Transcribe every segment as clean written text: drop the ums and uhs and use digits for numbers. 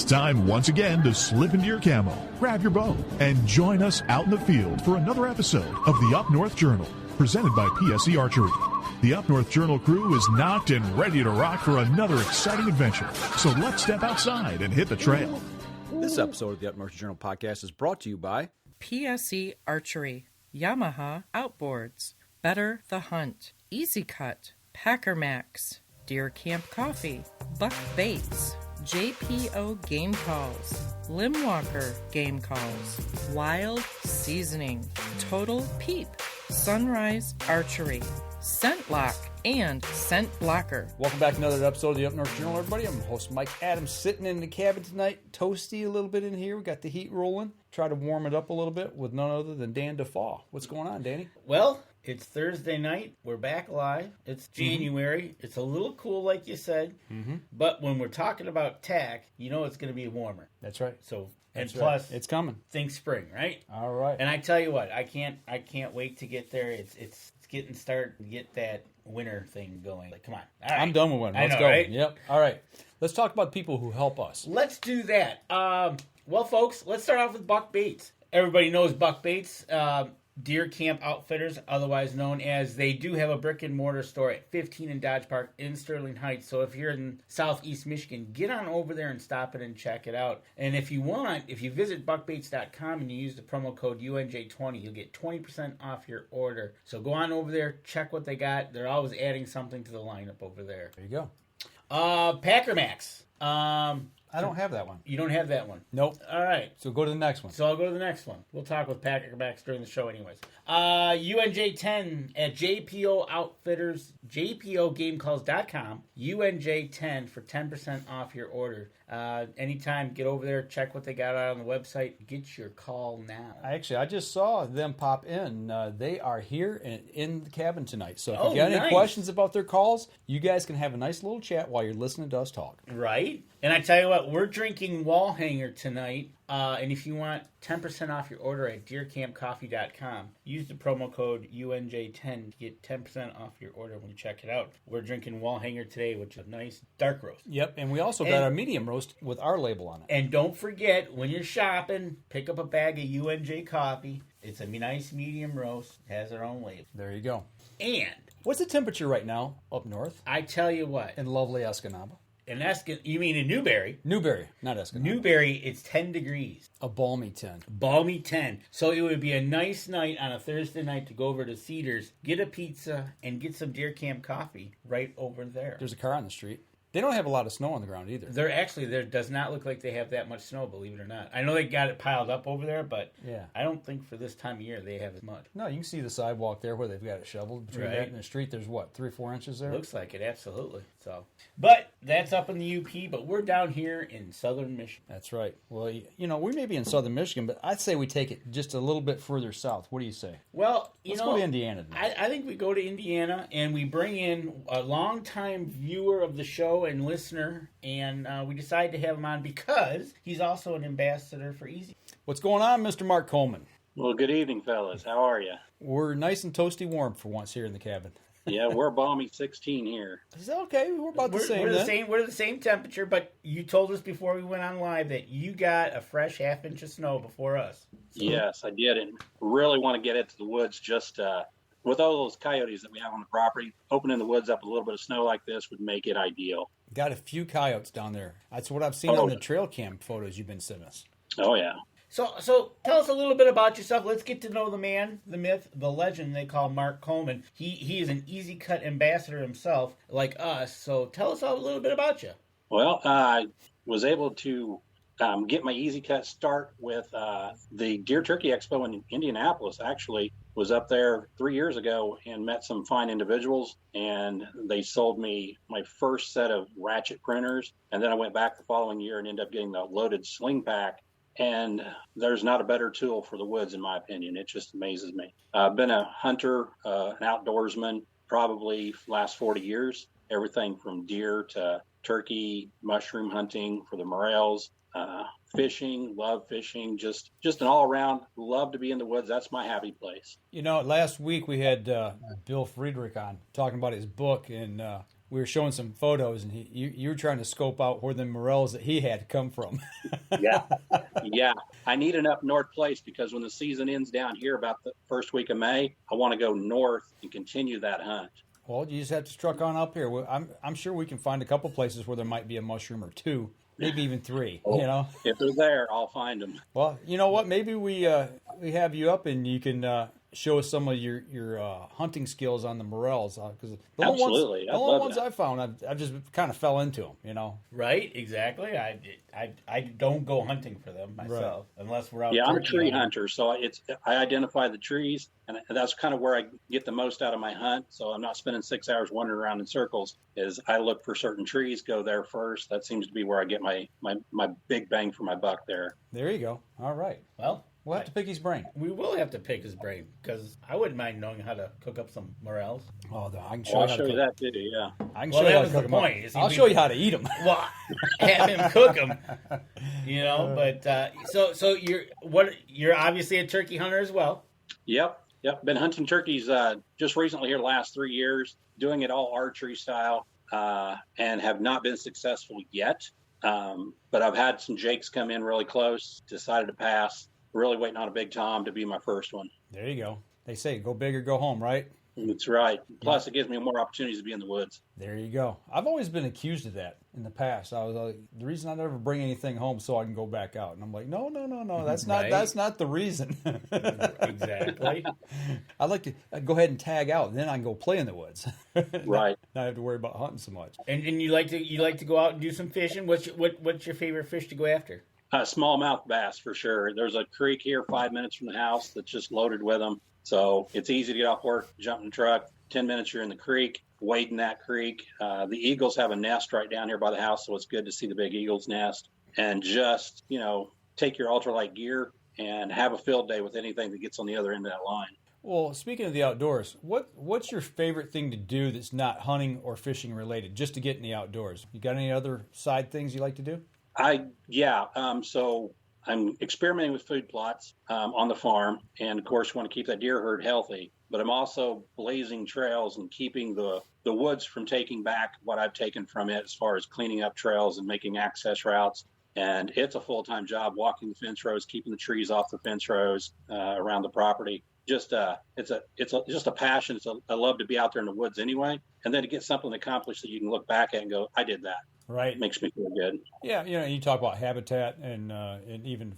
time once again to slip into your camo, grab your bow, and join us out in the field for another episode of the Up North Journal, presented by PSE Archery. The Up North Journal crew is knocked and ready to rock for another exciting adventure, so let's step outside and hit the trail. This episode of the Up North Journal podcast is brought to you by PSE Archery, Yamaha Outboards, Better the Hunt, EZ Kut, Packer Max, Deer Camp Coffee, Buck Baits, JPO Game Calls, Limwalker Game Calls, Wild Seasoning, Total Peep, Sunrise Archery, Scent Lock, and Scent Blocker. Welcome back to another episode of the Up North Journal, everybody. I'm host Mike Adams, sitting in the cabin tonight. Toasty a little bit in here. We got the heat rolling. Try to warm it up a little bit with none other than Dan DeFaw. What's going on, Danny? Well, it's Thursday night. We're back live. It's January. It's a little cool, like you said. But when we're talking about tack, you know it's going to be warmer. That's right. So, That's and plus, right. It's coming. Think spring, right? All right. And I tell you what, I can't wait to get there. It's getting get that winter thing going. Like, come on. All right. I'm done with winter. Let's I know, go. right? Yep. All right. Let's talk about people who help us. Let's do that. Well, folks, let's start off with Buck Baits. Everybody knows Buck Baits. Deer Camp Outfitters, otherwise known as, they do have a brick and mortar store at 15 in Dodge Park in Sterling Heights. So if you're in southeast Michigan, get on over there and stop it and check it out. And if you visit buckbaits.com and you use the promo code UNJ20, you'll get 20% off your order. So go on over there, check what they got. They're always adding something to the lineup over there. There you go. Packer Max. I don't have that one. You don't have that one? Nope. All right. So go to the next one. So I'll go to the next one. We'll talk with Packer Max during the show anyways. UNJ10 at JPO Outfitters, JPOGameCalls.com, UNJ10 for 10% off your order. Anytime, get over there, check what they got out on the website. Get your call now. Actually, I just saw them pop in. They are here in the cabin tonight. So if you got any questions about their calls, you guys can have a nice little chat while you're listening to us talk. Right. And I tell you what, we're drinking wall hanger tonight. And if you want 10% off your order at deercampcoffee.com, use the promo code UNJ10 to get 10% off your order when you check it out. We're drinking wall hanger today, which is a nice dark roast. Yep, and we also got our medium roast with our label on it. And don't forget, when you're shopping, pick up a bag of UNJ coffee. It's a nice medium roast. It has their own label. There you go. And what's the temperature right now up north? I tell you what. In lovely Escanaba. You mean in Newberry? Newberry, not Escanaba. Newberry, it's 10 degrees. A balmy 10. Balmy 10. So it would be a nice night on a Thursday night to go over to Cedars, get a pizza, and get some Deer Camp coffee right over there. There's a car on the street. They don't have a lot of snow on the ground either. There does not look like they have that much snow, believe it or not. I know they got it piled up over there, but yeah. I don't think for this time of year they have as much. No, you can see the sidewalk there where they've got it shoveled. Between that and the street, there's what, 3 or 4 inches there? Looks like it, absolutely. So, but that's up in the UP, but we're down here in southern Michigan. That's right. Well, we may be in southern Michigan, but I'd say we take it just a little bit further south. What do you say? Well, let's go to Indiana. I think we go to Indiana and we bring in a longtime viewer of the show and listener, and we decided to have him on because he's also an ambassador for EZ. What's going on, Mr. Mark Coleman? Well, good evening, fellas. How are you? We're nice and toasty warm for once here in the cabin. Yeah, we're balmy 16 here. Is that okay? We're about the same. We're the same temperature, but you told us before we went on live that you got a fresh half-inch of snow before us. So. Yes, I did, and really want to get into the woods just with all those coyotes that we have on the property. Opening the woods up a little bit of snow like this would make it ideal. Got a few coyotes down there. That's what I've seen on the trail cam photos you've been sending us. Oh, yeah. So tell us a little bit about yourself. Let's get to know the man, the myth, the legend they call Mark Coleman. He is an EZ Kut ambassador himself, like us. So tell us a little bit about you. Well, I was able to get my EZ Kut start with the Deer Turkey Expo in Indianapolis. Actually, was up there 3 years ago and met some fine individuals, and they sold me my first set of Ratchet Printers. And then I went back the following year and ended up getting the loaded Sling pack. And there's not a better tool for the woods, in my opinion. It just amazes me. I've been a hunter, an outdoorsman, probably last 40 years. Everything from deer to turkey, mushroom hunting for the morels, fishing, love fishing, just an all-around, love to be in the woods. That's my happy place. You know, last week we had Bill Friedrich on talking about his book, and we were showing some photos, and you were trying to scope out where the morels that he had come from. Yeah. I need an up north place because when the season ends down here about the first week of May, I want to go north and continue that hunt. Well, you just have to truck on up here. I'm sure we can find a couple places where there might be a mushroom or two, maybe even three. You know, if they're there, I'll find them. Well, you know what? Maybe we have you up and you can show us some of your hunting skills on the morels, because the Absolutely, only ones I found, I've just kind of fell into them. You know, right? Exactly. I don't go hunting for them myself unless we're out. Yeah, I'm a tree hunter, so I identify the trees, and that's kind of where I get the most out of my hunt. So I'm not spending 6 hours wandering around in circles. Is I look for certain trees, go there first. That seems to be where I get my big bang for my buck there. There you go. All right. Well, we'll have to pick his brain. We will have to pick his brain because I wouldn't mind knowing how to cook up some morels. Oh, I can I'll show you that too. Yeah, I can show you how to cook them up. I'll show you how to eat them. Well, have him cook them. You know, but so you're obviously a turkey hunter as well. Yep. Been hunting turkeys just recently here the last 3 years, doing it all archery style, and have not been successful yet. But I've had some jakes come in really close, decided to pass. Really waiting on a big tom to be my first one. There you go. They say go big or go home, right? That's right. Plus, it gives me more opportunities to be in the woods. There you go. I've always been accused of that in the past. I was like, the reason I never bring anything home so I can go back out, and I'm like, no. That's not. Right. That's not the reason. Exactly. I like to go ahead and tag out, and then I can go play in the woods. Right. Not have to worry about hunting so much. And you like to go out and do some fishing. What's your favorite fish to go after? Smallmouth bass for sure. There's a creek here 5 minutes from the house that's just loaded with them. So it's easy to get off work, jump in the truck, 10 minutes you're in the creek, wade in that creek. The eagles have a nest right down here by the house, so it's good to see the big eagle's nest. And just, take your ultralight gear and have a field day with anything that gets on the other end of that line. Well, speaking of the outdoors, what's your favorite thing to do that's not hunting or fishing related, just to get in the outdoors? You got any other side things you like to do? So I'm experimenting with food plots on the farm, and of course want to keep that deer herd healthy, but I'm also blazing trails and keeping the woods from taking back what I've taken from it as far as cleaning up trails and making access routes. And it's a full-time job, walking the fence rows, keeping the trees off the fence rows around the property. It's just a passion. I love to be out there in the woods anyway, and then to get something accomplished that you can look back at and go, I did that. Right. It makes me feel good. Yeah, you talk about habitat and even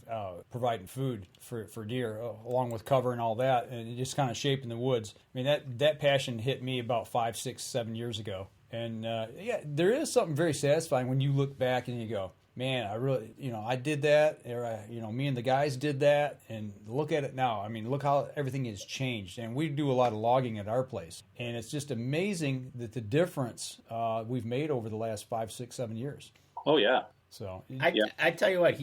providing food for deer, along with cover and all that, and just kind of shaping the woods. I mean, that passion hit me about 5, 6, 7 years ago. And there is something very satisfying when you look back and you go, man, I really, I did that, or, me and the guys did that, and look at it now. I mean, look how everything has changed. And we do a lot of logging at our place, and it's just amazing that the difference we've made over the last 5, 6, 7 years. Oh, yeah. So I tell you what,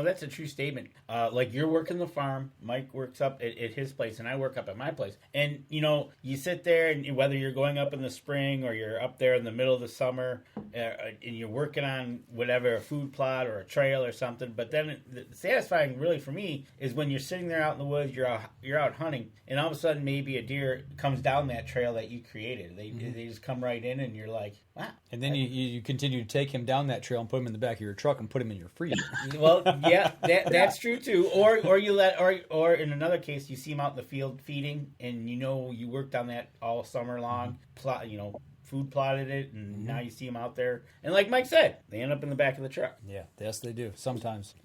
that's a true statement. Like you're working the farm, Mike works up at his place, and I work up at my place. And you sit there, and whether you're going up in the spring or you're up there in the middle of the summer, and you're working on whatever, a food plot or a trail or something. But then the satisfying, really for me, is when you're sitting there out in the woods, you're out hunting, and all of a sudden maybe a deer comes down that trail that you created. They just come right in, and you're like, wow. And then you continue to take him down that trail and put him in the back of your truck and put him in your freezer. Well, yeah, that's true too. Or you or in another case, you see him out in the field feeding, and you worked on that all summer long. Food plotted it, and now you see them out there. And like Mike said, they end up in the back of the truck. Yeah, yes, they do sometimes.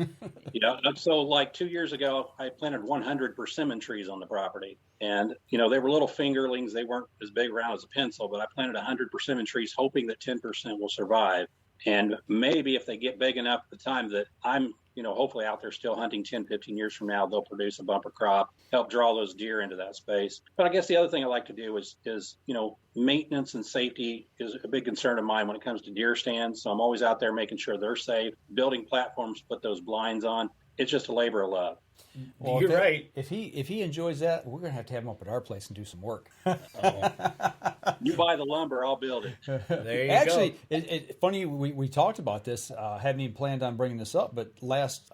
So like 2 years ago, I planted 100 persimmon trees on the property. And, they were little fingerlings. They weren't as big around as a pencil, but I planted 100 persimmon trees hoping that 10% will survive. And maybe if they get big enough at the time that I'm, hopefully out there still hunting 10, 15 years from now, they'll produce a bumper crop, help draw those deer into that space. But I guess the other thing I like to do is maintenance and safety is a big concern of mine when it comes to deer stands. So I'm always out there making sure they're safe, building platforms to put those blinds on. It's just a labor of love. Well, You're right. If he enjoys that, we're gonna have to have him up at our place and do some work. You buy the lumber, I'll build it. There you Actually, go. it's funny we talked about this. Hadn't even planned on bringing this up, but last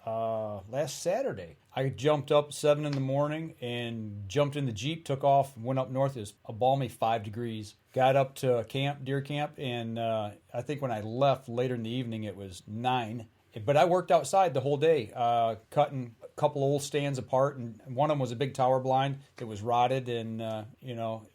Saturday I jumped up 7 in the morning and jumped in the Jeep, took off, went up north. It was a balmy 5 degrees. Got up to deer camp, and I think when I left later in the evening it was 9. But I worked outside the whole day, cutting a couple old stands apart, and one of them was a big tower blind that was rotted. And I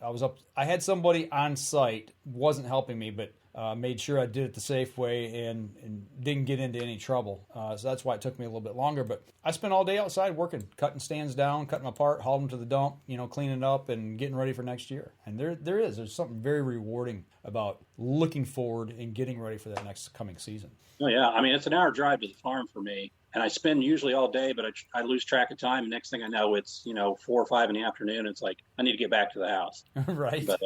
was up. I had somebody on site, wasn't helping me, but made sure I did it the safe way and didn't get into any trouble. So that's why it took me a little bit longer. But I spent all day outside working, cutting stands down, cutting them apart, hauling them to the dump, cleaning up and getting ready for next year. And there's something very rewarding about looking forward and getting ready for that next coming season. Oh, yeah. I mean, it's an hour drive to the farm for me. And I spend usually all day, but I lose track of time. Next thing I know, it's, 4 or 5 in the afternoon. It's like, I need to get back to the house. Right. But,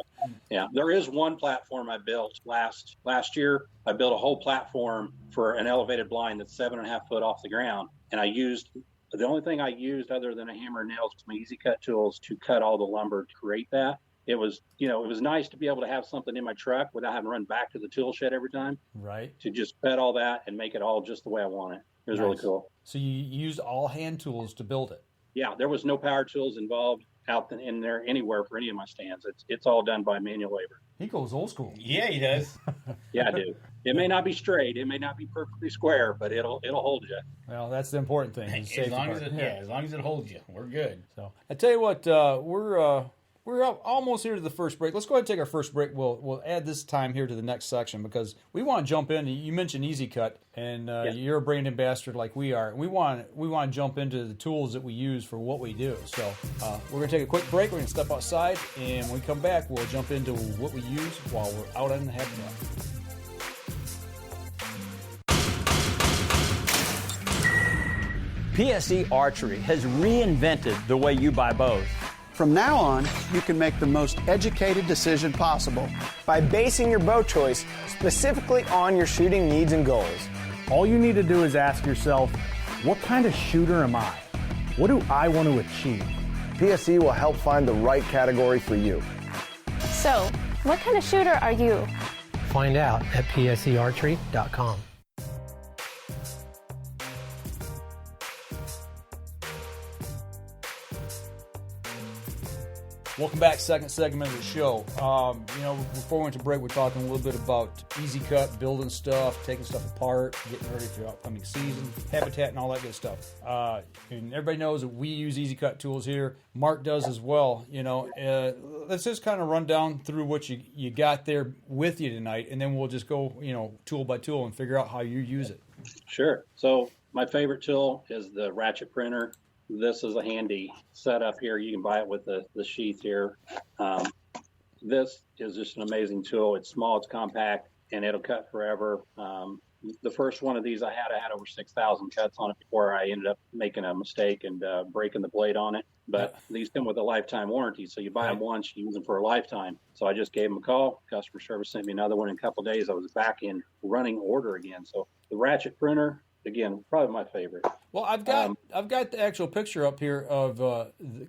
yeah, there is one platform I built last year. I built a whole platform for an elevated blind that's 7.5 foot off the ground. And the only thing I used other than a hammer and nails was my EZ Kut tools to cut all the lumber to create that. It was nice to be able to have something in my truck without having to run back to the tool shed every time. Right. To just cut all that and make it all just the way I want it. It was really cool. So you used all hand tools to build it? Yeah, there was no power tools involved out in there anywhere for any of my stands. It's all done by manual labor. He goes old school. Yeah, he does. Yeah, I do. It may not be straight, it may not be perfectly square, but it'll hold you. Well, that's the important thing. As long as it holds you, we're good. So I tell you what, we're almost here to the first break. Let's go ahead and take our first break. We'll add this time here to the next section because we want to jump in. You mentioned EZ Kut, and you're a brand ambassador like we are. We want to jump into the tools that we use for what we do. So we're going to take a quick break. We're going to step outside, and when we come back, we'll jump into what we use while we're out on the habitat. PSE Archery has reinvented the way you buy bows. From now on, you can make the most educated decision possible by basing your bow choice specifically on your shooting needs and goals. All you need to do is ask yourself, what kind of shooter am I? What do I want to achieve? PSE will help find the right category for you. So, what kind of shooter are you? Find out at psearchery.com. Welcome back, second segment of the show. Before we went to break, we're talking a little bit about EZ Kut, building stuff, taking stuff apart, getting ready for the upcoming season, habitat, and all that good stuff. And everybody knows that we use EZ Kut tools here. Mark does as well. Let's just kind of run down through what you got there with you tonight, and then we'll just go, tool by tool and figure out how you use it. Sure. So my favorite tool is the Ratchet Printer. This is a handy setup here. You can buy it with the sheath here. This is just an amazing tool. It's small, it's compact, and it'll cut forever. The first one of these I had over 6,000 cuts on it before I ended up making a mistake and breaking the blade on it. But these come with a lifetime warranty, so you buy them once, you use them for a lifetime. So I just gave them a call. Customer service sent me another one in a couple of days. I was back in running order again. So the Ratchet Printer, again, probably my favorite. Well, I've got the actual picture up here of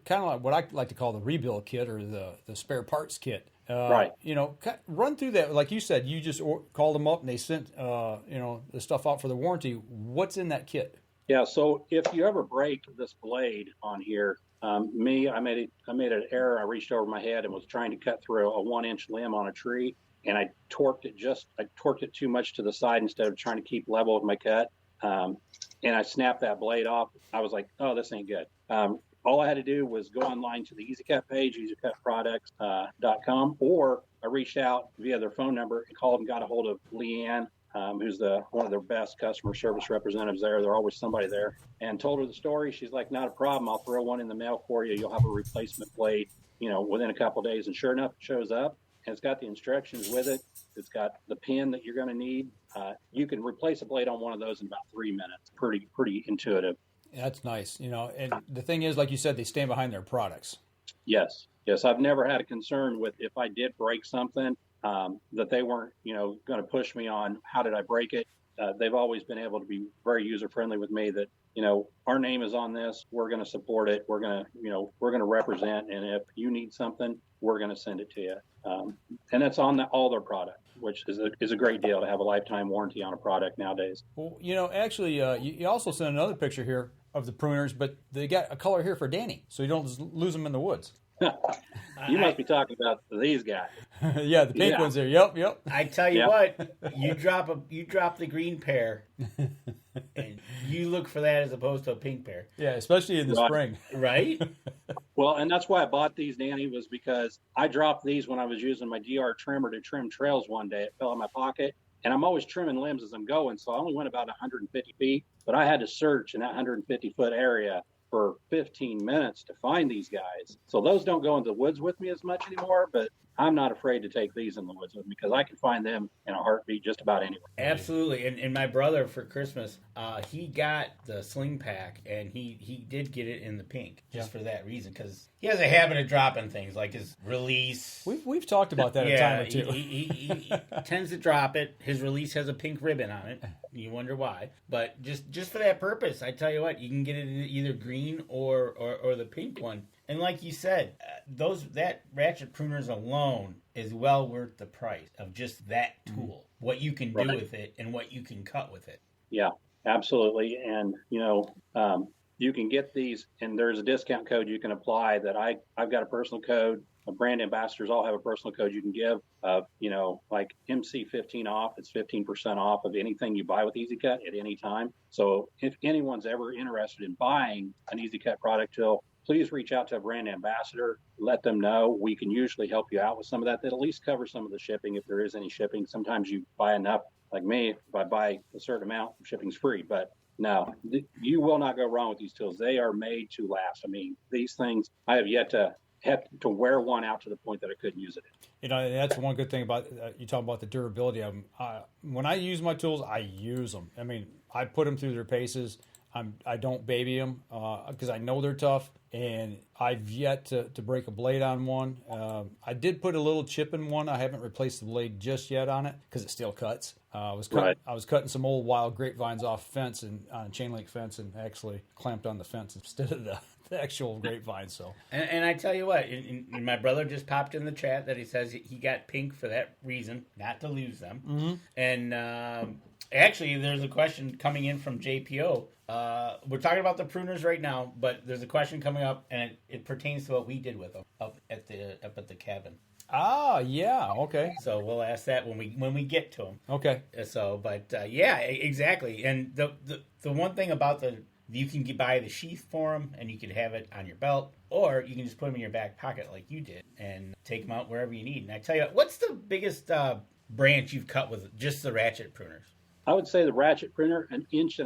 kind of like what I like to call the rebuild kit or the spare parts kit. Right. Run through that. Like you said, you just called them up and they sent the stuff out for the warranty. What's in that kit? Yeah. So if you ever break this blade on here, I made an error. I reached over my head and was trying to cut through a 1-inch limb on a tree, and I torqued it too much to the side instead of trying to keep level with my cut. And I snapped that blade off. I was like, oh, this ain't good. All I had to do was go online to the EZ Kut page, ezkutproducts.com, or I reached out via their phone number and called and got a hold of Leanne, who's one of their best customer service representatives there. There's always somebody there, and told her the story. She's like, not a problem. I'll throw one in the mail for you. You'll have a replacement blade, within a couple of days. And sure enough, it shows up, and it's got the instructions with it. It's got the pin that you're going to need. You can replace a blade on one of those in about 3 minutes. Pretty intuitive. That's nice. And the thing is, like you said, they stand behind their products. Yes. I've never had a concern with if I did break something that they weren't, going to push me on how did I break it. They've always been able to be very user friendly with me. That our name is on this. We're going to support it. We're going to represent. And if you need something, we're going to send it to you. And it's on all their product, which is a great deal to have a lifetime warranty on a product nowadays. Well, actually, you also sent another picture here of the pruners, but they got a color here for Danny, so you don't just lose them in the woods. You must be talking about these guys. Yeah, the pink ones there. Yep. I tell you what, you drop the green pair, and you look for that as opposed to a pink pair. Yeah, especially in the spring. Right? Well, and that's why I bought these, Danny, was because I dropped these when I was using my DR trimmer to trim trails one day. It fell in my pocket, and I'm always trimming limbs as I'm going, so I only went about 150 feet, but I had to search in that 150-foot area for 15 minutes to find these guys. So those don't go into the woods with me as much anymore, but I'm not afraid to take these in the woods with me because I can find them in a heartbeat just about anywhere. Absolutely. And my brother for Christmas, he got the Sling pack, and he did get it in the pink just for that reason, because he has a habit of dropping things like his release. We've talked about that a time or two. He tends to drop it. His release has a pink ribbon on it. You wonder why. But just for that purpose, I tell you what, you can get it in either green or the pink one. And like you said, that ratchet pruners alone is well worth the price of just that tool. What you can do with it and what you can cut with it. Yeah, absolutely. And you can get these, and there's a discount code you can apply that I've got a personal code. Brand ambassadors all have a personal code you can give like MC15 off. It's 15% off of anything you buy with EZ Kut at any time. So if anyone's ever interested in buying an EZ Kut product tool, please reach out to a brand ambassador. Let them know. We can usually help you out with some of that. That at least cover some of the shipping if there is any shipping. Sometimes you buy enough, like me, if I buy a certain amount, shipping's free. But no, you will not go wrong with these tools. They are made to last. I mean, these things, I have yet to to wear one out to the point that I couldn't use it. That's one good thing about you talk about the durability of them. When I use my tools, I use them. I mean, I put them through their paces. I don't baby them because I know they're tough, and I've yet to break a blade on one. I did put a little chip in one. I haven't replaced the blade just yet on it because it still cuts. I was cutting some old wild grapevines off fence and on a chain link fence, and actually clamped on the fence instead of the actual grapevine. So, and I tell you what, and my brother just popped in the chat that he says he got pink for that reason, not to lose them. Mm-hmm. And actually, there's a question coming in from JPO. We're talking about the pruners right now, but there's a question coming up, and it pertains to what we did with them up at the cabin. Ah, yeah, okay. So we'll ask that when we get to them. Okay. So, but yeah, exactly. And the one thing about you can buy the sheath for them, and you can have it on your belt, or you can just put them in your back pocket like you did, and take them out wherever you need. And I tell you, what's the biggest branch you've cut with just the ratchet pruners? I would say the ratchet printer, 1.5 inches.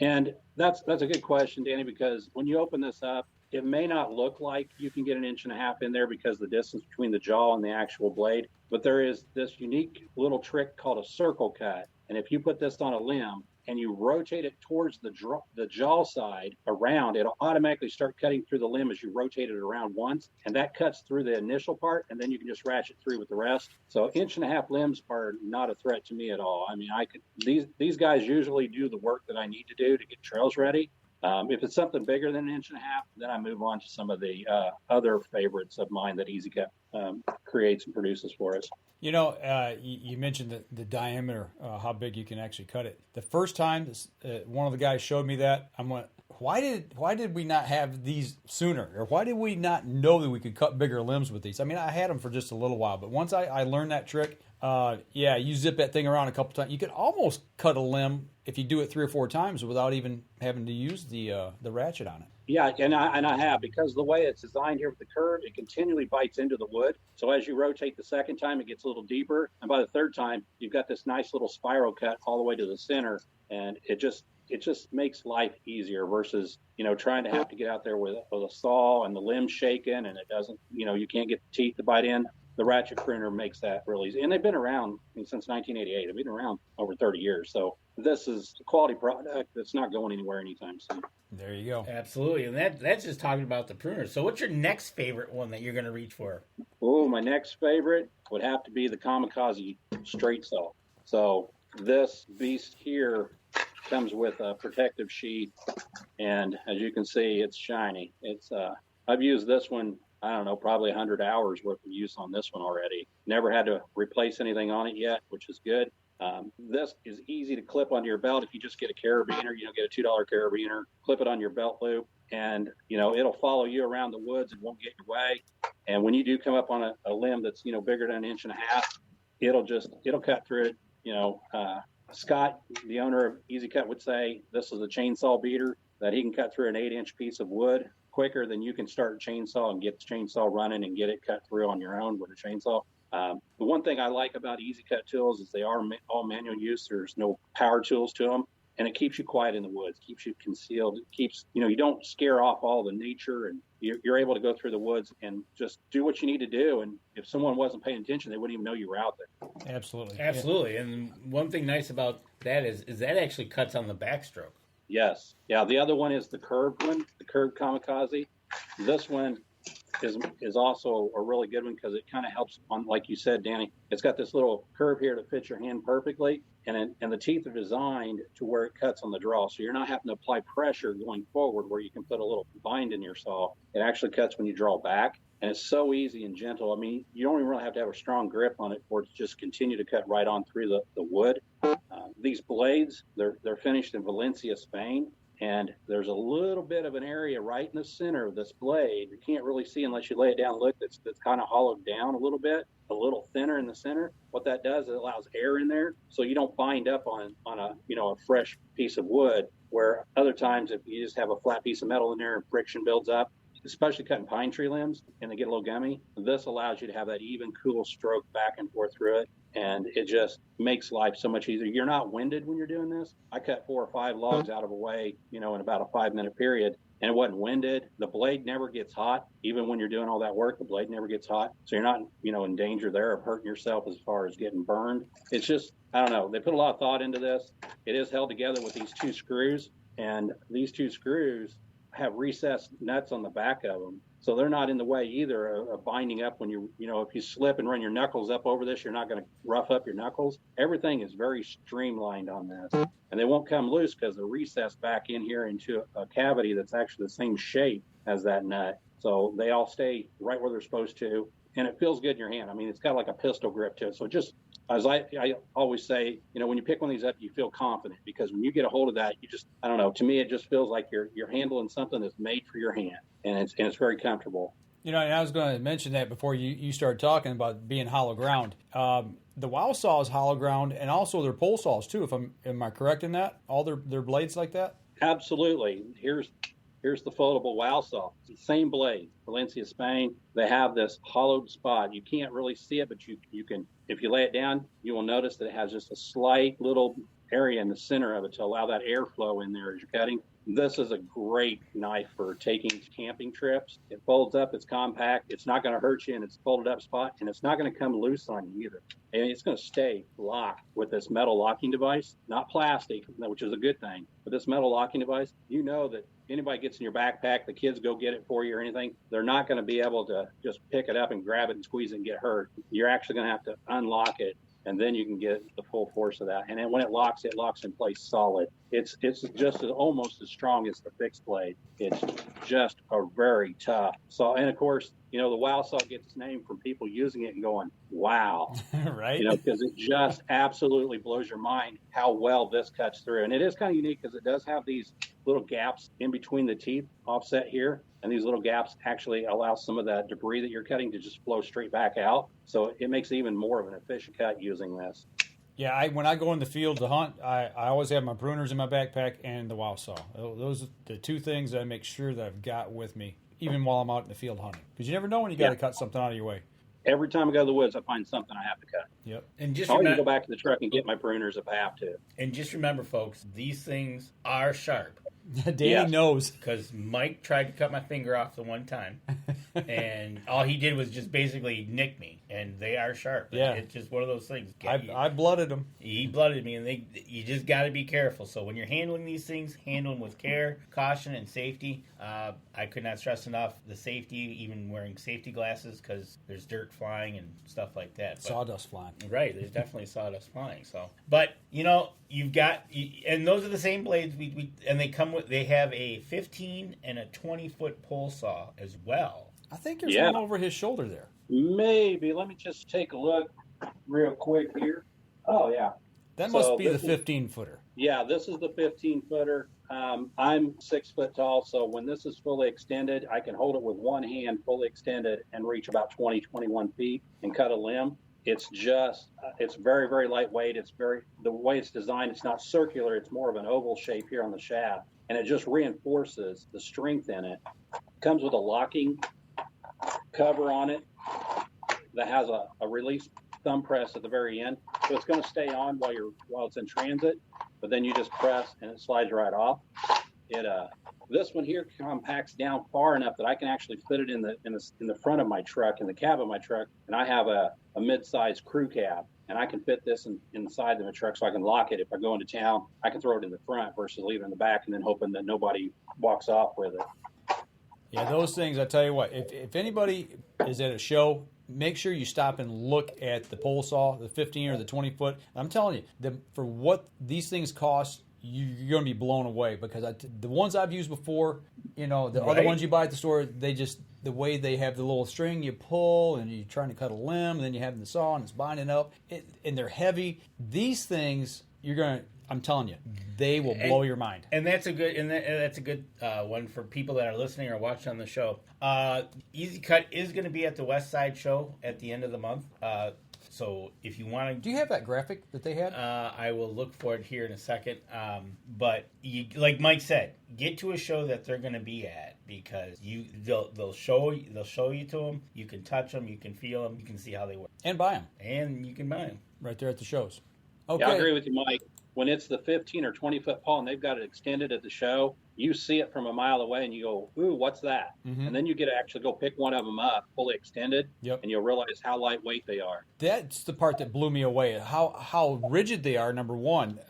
And that's a good question, Danny, because when you open this up, it may not look like you can get 1.5 inches in there because the distance between the jaw and the actual blade. But there is this unique little trick called a circle cut. And if you put this on a limb and you rotate it towards the jaw side around, it'll automatically start cutting through the limb as you rotate it around once. And that cuts through the initial part, and then you can just ratchet through with the rest. So 1.5 inch limbs are not a threat to me at all. I mean, these guys usually do the work that I need to do to get trails ready. If it's something bigger than 1.5 inches, then I move on to some of the other favorites of mine that EZ Kut creates and produces for us. You mentioned the diameter, how big you can actually cut it. The first time one of the guys showed me that, I went, why did we not have these sooner? Or why did we not know that we could cut bigger limbs with these? I mean, I had them for just a little while, but once I learned that trick, you zip that thing around a couple times. You could almost cut a limb if you do it 3 or 4 times without even having to use the ratchet on it. Yeah, and I have, because the way it's designed here with the curve, it continually bites into the wood. So as you rotate the second time, it gets a little deeper. And by the third time, you've got this nice little spiral cut all the way to the center. And it just makes life easier versus, trying to have to get out there with a saw and the limbs shaking and it doesn't, you can't get the teeth to bite in. The ratchet printer makes that really easy. And they've been around since 1988. They've been around over 30 years. So this is a quality product that's not going anywhere anytime soon. There you go. Absolutely. And that's just talking about the pruners. So what's your next favorite one that you're going to reach for? Oh, my next favorite would have to be the Kamikaze Straight Saw. So this beast here comes with a protective sheath, and as you can see, it's shiny. It's I've used this one, I don't know, probably 100 hours worth of use on this one already. Never had to replace anything on it yet, which is good. This is easy to clip onto your belt if you just get a carabiner, get a $2 carabiner, clip it on your belt loop, and, it'll follow you around the woods and won't get in your way. And when you do come up on a limb that's, bigger than 1.5 inches, it'll cut through it. Scott, the owner of EZ Kut, would say this is a chainsaw beater, that he can cut through an 8-inch piece of wood quicker than you can start a chainsaw and get the chainsaw running and get it cut through on your own with a chainsaw. The one thing I like about EZ Kut tools is they are all manual use. There's no power tools to them, and it keeps you quiet in the woods, keeps you concealed. It keeps, you don't scare off all the nature, and you're able to go through the woods and just do what you need to do. And if someone wasn't paying attention, they wouldn't even know you were out there. Absolutely. Absolutely. Yeah. And one thing nice about that is that actually cuts on the backstroke. Yes. Yeah. The other one is the curved one, the curved Kamikaze. This one is also a really good one because it kind of helps on, like you said, Danny, it's got this little curve here that fits your hand perfectly, and the teeth are designed to where it cuts on the draw, so you're not having to apply pressure going forward where you can put a little bind in your saw. It actually cuts when you draw back, and it's so easy and gentle. I mean, you don't even really have to have a strong grip on it for it to just continue to cut right on through the wood. These blades, they're finished in Valencia, Spain. And there's a little bit of an area right in the center of this blade you can't really see unless you lay it down and look, that's kind of hollowed down a little bit, a little thinner in the center. What that does is it allows air in there, so you don't bind up on a fresh piece of wood, where other times if you just have a flat piece of metal in there and friction builds up, especially cutting pine tree limbs and they get a little gummy. This allows you to have that even, cool stroke back and forth through it. And it just makes life so much easier. You're not winded when you're doing this. I cut 4 or 5 logs out of a way, in about a 5-minute period, and it wasn't winded. The blade never gets hot. Even when you're doing all that work, the blade never gets hot. So you're not, in danger there of hurting yourself as far as getting burned. It's just, I don't know. They put a lot of thought into this. It is held together with these 2 screws, and these 2 screws have recessed nuts on the back of them. So they're not in the way either of binding up when if you slip and run your knuckles up over this, you're not going to rough up your knuckles. Everything is very streamlined on this. And they won't come loose because they're recessed back in here into a cavity that's actually the same shape as that nut. So they all stay right where they're supposed to. And it feels good in your hand. I mean, it's got like a pistol grip to it. So just, as I always say, when you pick one of these up, you feel confident, because when you get a hold of that, you just, I don't know, to me, it just feels like you're handling something that's made for your hand, and it's very comfortable. And I was going to mention that before you started talking about being hollow ground. The Wow Saw is hollow ground, and also their pole saws too. Am I correct in that? All their blades like that? Absolutely. Here's the Foldable Wow Saw. It's the same blade, Valencia, Spain. They have this hollowed spot. You can't really see it, but you can. If you lay it down, you will notice that it has just a slight little area in the center of it to allow that airflow in there as you're cutting. This is a great knife for taking camping trips. It folds up, it's compact, it's not going to hurt you in its folded up spot, and it's not going to come loose on you either. And it's going to stay locked with this metal locking device, not plastic, which is a good thing, but this metal locking device, that anybody gets in your backpack, the kids go get it for you or anything, they're not going to be able to just pick it up and grab it and squeeze it and get hurt. You're actually going to have to unlock it, and then you can get the full force of that. And then when it locks in place solid. It's just almost as strong as the fixed blade. It's just a very tough saw. And of course, the Wow Saw gets its name from people using it and going, wow. Right. Because it just absolutely blows your mind how well this cuts through. And it is kind of unique because it does have these little gaps in between the teeth offset here. And these little gaps actually allow some of that debris that you're cutting to just flow straight back out. So it makes it even more of an efficient cut using this. Yeah, when I go in the field to hunt, I always have my pruners in my backpack and the Wow Saw. Those are the 2 things that I make sure that I've got with me, even while I'm out in the field hunting. Because you never know when you got to cut something out of your way. Every time I go to the woods, I find something I have to cut. Yep. And just I'll go back to the truck and get my pruners if I have to. And just remember, folks, these things are sharp. Danny knows. Because Mike tried to cut my finger off the one time. and all he did was just basically nick me, and they are sharp. Yeah. It's just one of those things. I blooded him. He blooded me, and you just got to be careful. So when you're handling these things, handle them with care, caution, and safety. I could not stress enough the safety, even wearing safety glasses, because there's dirt flying and stuff like that. Sawdust flying. Right, there's definitely sawdust flying. So, but you know, you've got, and those are the same blades. And they have a 15 and a 20-foot pole saw as well. I think there's one over his shoulder there. Maybe. Let me just take a look real quick here. Oh, yeah. That must be the 15-footer. Yeah, this is the 15-footer. I'm 6 foot tall, so when this is fully extended, I can hold it with one hand fully extended and reach about 20, 21 feet and cut a limb. It's just, it's very, very lightweight. The way it's designed, it's not circular. It's more of an oval shape here on the shaft, and it just reinforces the strength in it. It comes with a locking cover on it that has a release thumb press at the very end. So it's going to stay on while it's in transit, but then you just press and it slides right off. This one here compacts down far enough that I can actually fit it in the front of my truck, in the cab of my truck, and I have a mid-sized crew cab, and I can fit this inside of the truck so I can lock it. If I go into town, I can throw it in the front versus leaving it in the back and then hoping that nobody walks off with it. Yeah, those things, I tell you what, if anybody is at a show, make sure you stop and look at the pole saw, the 15 or the 20 foot. I'm telling you, for what these things cost, you're going to be blown away, because the ones I've used before, the other ones you buy at the store, the way they have the little string you pull and you're trying to cut a limb, and then you have the saw and it's binding up, and they're heavy. These things, I'm telling you, they will blow your mind. And that's a good one for people that are listening or watching on the show. EZ Kut is going to be at the West Side show at the end of the month. So if you want to... Do you have that graphic that they had? I will look for it here in a second. But like Mike said, get to a show that they're going to be at, because they'll show you to them. You can touch them. You can feel them. You can see how they work. And buy them. And you can buy them. Right there at the shows. Okay. Yeah, I agree with you, Mike. When it's the 15 or 20 foot pole and they've got it extended at the show, you see it from a mile away and you go, ooh, what's that? Mm-hmm. And then you get to actually go pick one of them up fully extended, and you'll realize how lightweight they are. That's the part that blew me away, how rigid they are, number one.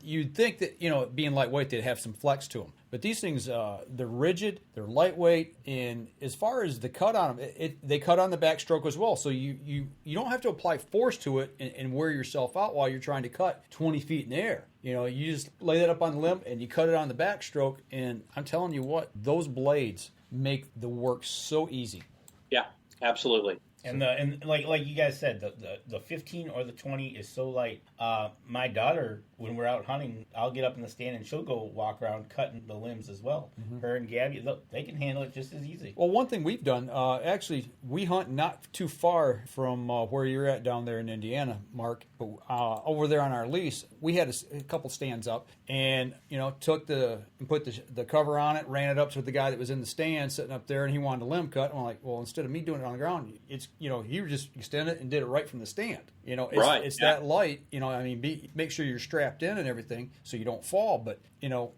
You'd think that, being lightweight, they'd have some flex to them. But these things, they're rigid, they're lightweight, and as far as the cut on them, they cut on the backstroke as well. So you don't have to apply force to it and wear yourself out while you're trying to cut 20 feet in the air. You just lay that up on the limb and you cut it on the backstroke, and I'm telling you what, those blades make the work so easy. Yeah, absolutely. And like you guys said, the 15 or the 20 is so light. My daughter, when we're out hunting, I'll get up in the stand and she'll go walk around cutting the limbs as well. Mm-hmm. Her and Gabby, they can handle it just as easy. Well, one thing we've done, actually, we hunt not too far from where you're at down there in Indiana, Mark. But over there on our lease, we had a couple stands up, and put the cover on it, ran it up to the guy that was in the stand sitting up there, and he wanted a limb cut. And I'm like, well, instead of me doing it on the ground, it's you just extend it and did it right from the stand. It's that light. Make sure you're strapped in and everything so you don't fall. But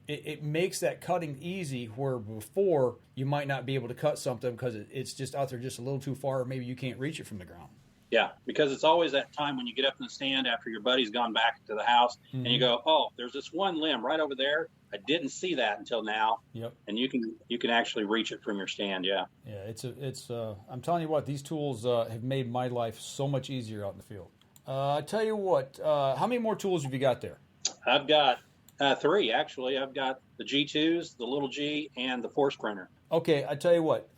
it makes that cutting easy, where before you might not be able to cut something because it's just out there just a little too far, or maybe you can't reach it from the ground. Yeah, because it's always that time when you get up in the stand after your buddy's gone back to the house, mm-hmm. and you go, oh, there's this one limb right over there. I didn't see that until now. Yep. And you can actually reach it from your stand. Yeah. Yeah, I'm telling you what, these tools have made my life so much easier out in the field. I tell you what, how many more tools have you got there? I've got 3 actually. I've got the G2s, the little G, and the force printer. Okay, I tell you what.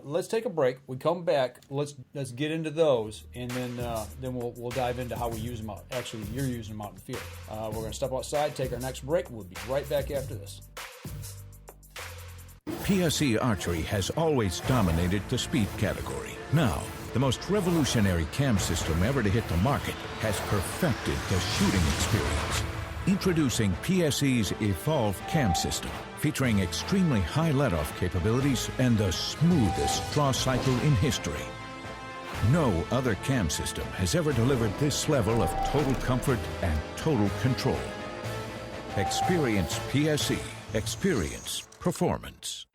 Let's take a break. We come back. Let's get into those, and then we'll dive into how we use them out. Actually, you're using them out in the field. We're going to step outside, take our next break. We'll be right back after this. PSE Archery has always dominated the speed category. Now, the most revolutionary cam system ever to hit the market has perfected the shooting experience. Introducing PSE's Evolve Cam System, featuring extremely high let-off capabilities and the smoothest draw cycle in history. No other cam system has ever delivered this level of total comfort and total control. Experience PSE. Experience performance.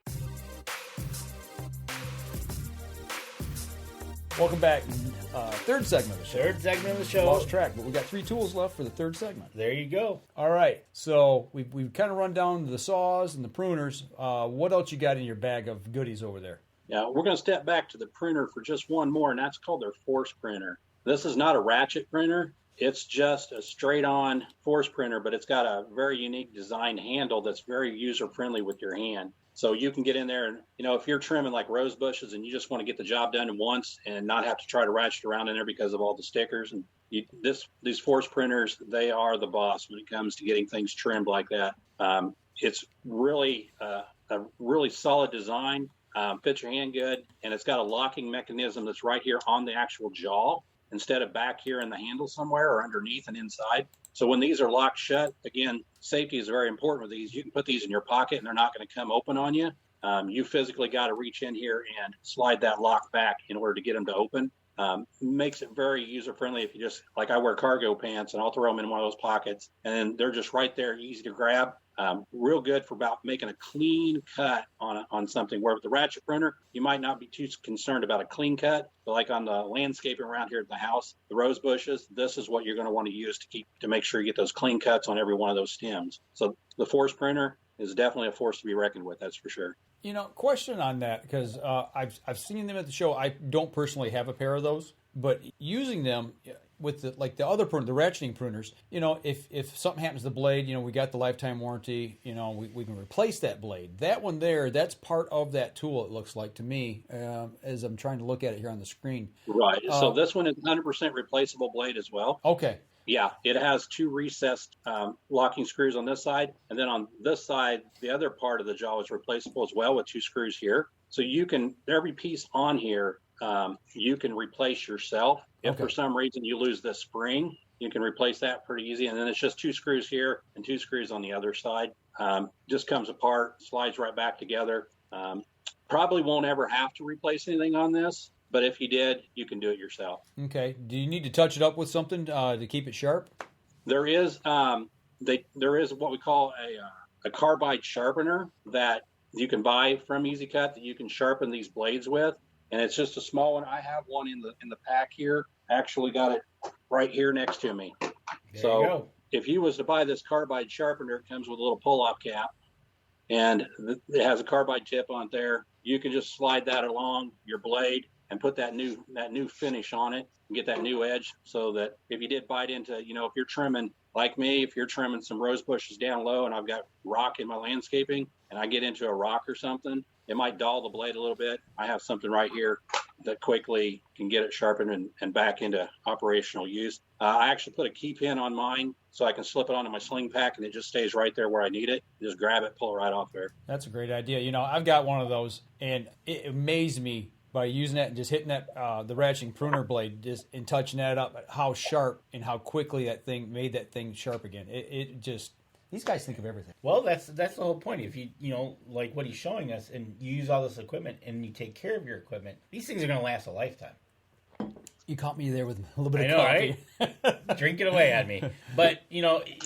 Welcome back. Third segment of the show. Lost track, but we got 3 tools left for the third segment. There you go. All right. So we've kind of run down the saws and the pruners. What else you got in your bag of goodies over there? Yeah, we're going to step back to the pruner for just one more, and that's called their force printer. This is not a ratchet printer. It's just a straight-on force printer, but it's got a very unique design handle that's very user-friendly with your hand. So you can get in there and, if you're trimming like rose bushes and you just want to get the job done at once and not have to try to ratchet around in there because of all the stickers, and these force printers, they are the boss when it comes to getting things trimmed like that. It's really a really solid design, fits your hand good, and it's got a locking mechanism that's right here on the actual jaw instead of back here in the handle somewhere or underneath and inside. So when these are locked shut, again, safety is very important with these. You can put these in your pocket and they're not going to come open on you. You physically got to reach in here and slide that lock back in order to get them to open. Makes it very user-friendly if you just, like I wear cargo pants and I'll throw them in one of those pockets and they're just right there, easy to grab. Real good for about making a clean cut on something, where with the ratchet printer, you might not be too concerned about a clean cut, but like on the landscaping around here at the house, the rose bushes, this is what you're going to want to use to make sure you get those clean cuts on every one of those stems. So the force printer is definitely a force to be reckoned with, that's for sure. Question on that, because I've seen them at the show. I don't personally have a pair of those, but using them with the other pruner, the ratcheting pruners, if something happens to the blade, we got the lifetime warranty, we can replace that blade. That one there, that's part of that tool, it looks like to me, as I'm trying to look at it here on the screen. Right. So this one is 100% replaceable blade as well. Okay. Yeah, it has 2 recessed locking screws on this side, and then on this side, the other part of the jaw is replaceable as well with 2 screws here. So you can, every piece on here, you can replace yourself. If for some reason you lose this spring, you can replace that pretty easy. And then it's just 2 screws here and 2 screws on the other side. Just comes apart, slides right back together. Probably won't ever have to replace anything on this, but if you did, you can do it yourself. Okay. Do you need to touch it up with something to keep it sharp? There is there is what we call a carbide sharpener that you can buy from EZ Kut that you can sharpen these blades with, and it's just a small one. I have one in the pack here. I actually got it right here next to me. So if you was to buy this carbide sharpener, it comes with a little pull-off cap, and it has a carbide tip on there. You can just slide that along your blade and put that new finish on it and get that new edge, so that if you did bite into, if you're trimming like me, if you're trimming some rose bushes down low and I've got rock in my landscaping and I get into a rock or something, it might dull the blade a little bit. I have something right here that quickly can get it sharpened and back into operational use. I actually put a key pin on mine so I can slip it onto my sling pack and it just stays right there where I need it. Just grab it, pull it right off there. That's a great idea. I've got one of those, and it amazed me by using that and just hitting that the ratcheting pruner blade and touching that up, how sharp and how quickly that thing made that thing sharp again. It just, these guys think of everything. Well, that's the whole point. If you like what he's showing us, and you use all this equipment and you take care of your equipment, these things are going to last a lifetime. You caught me there with a little bit of coffee. Right? Drink it away on me. But,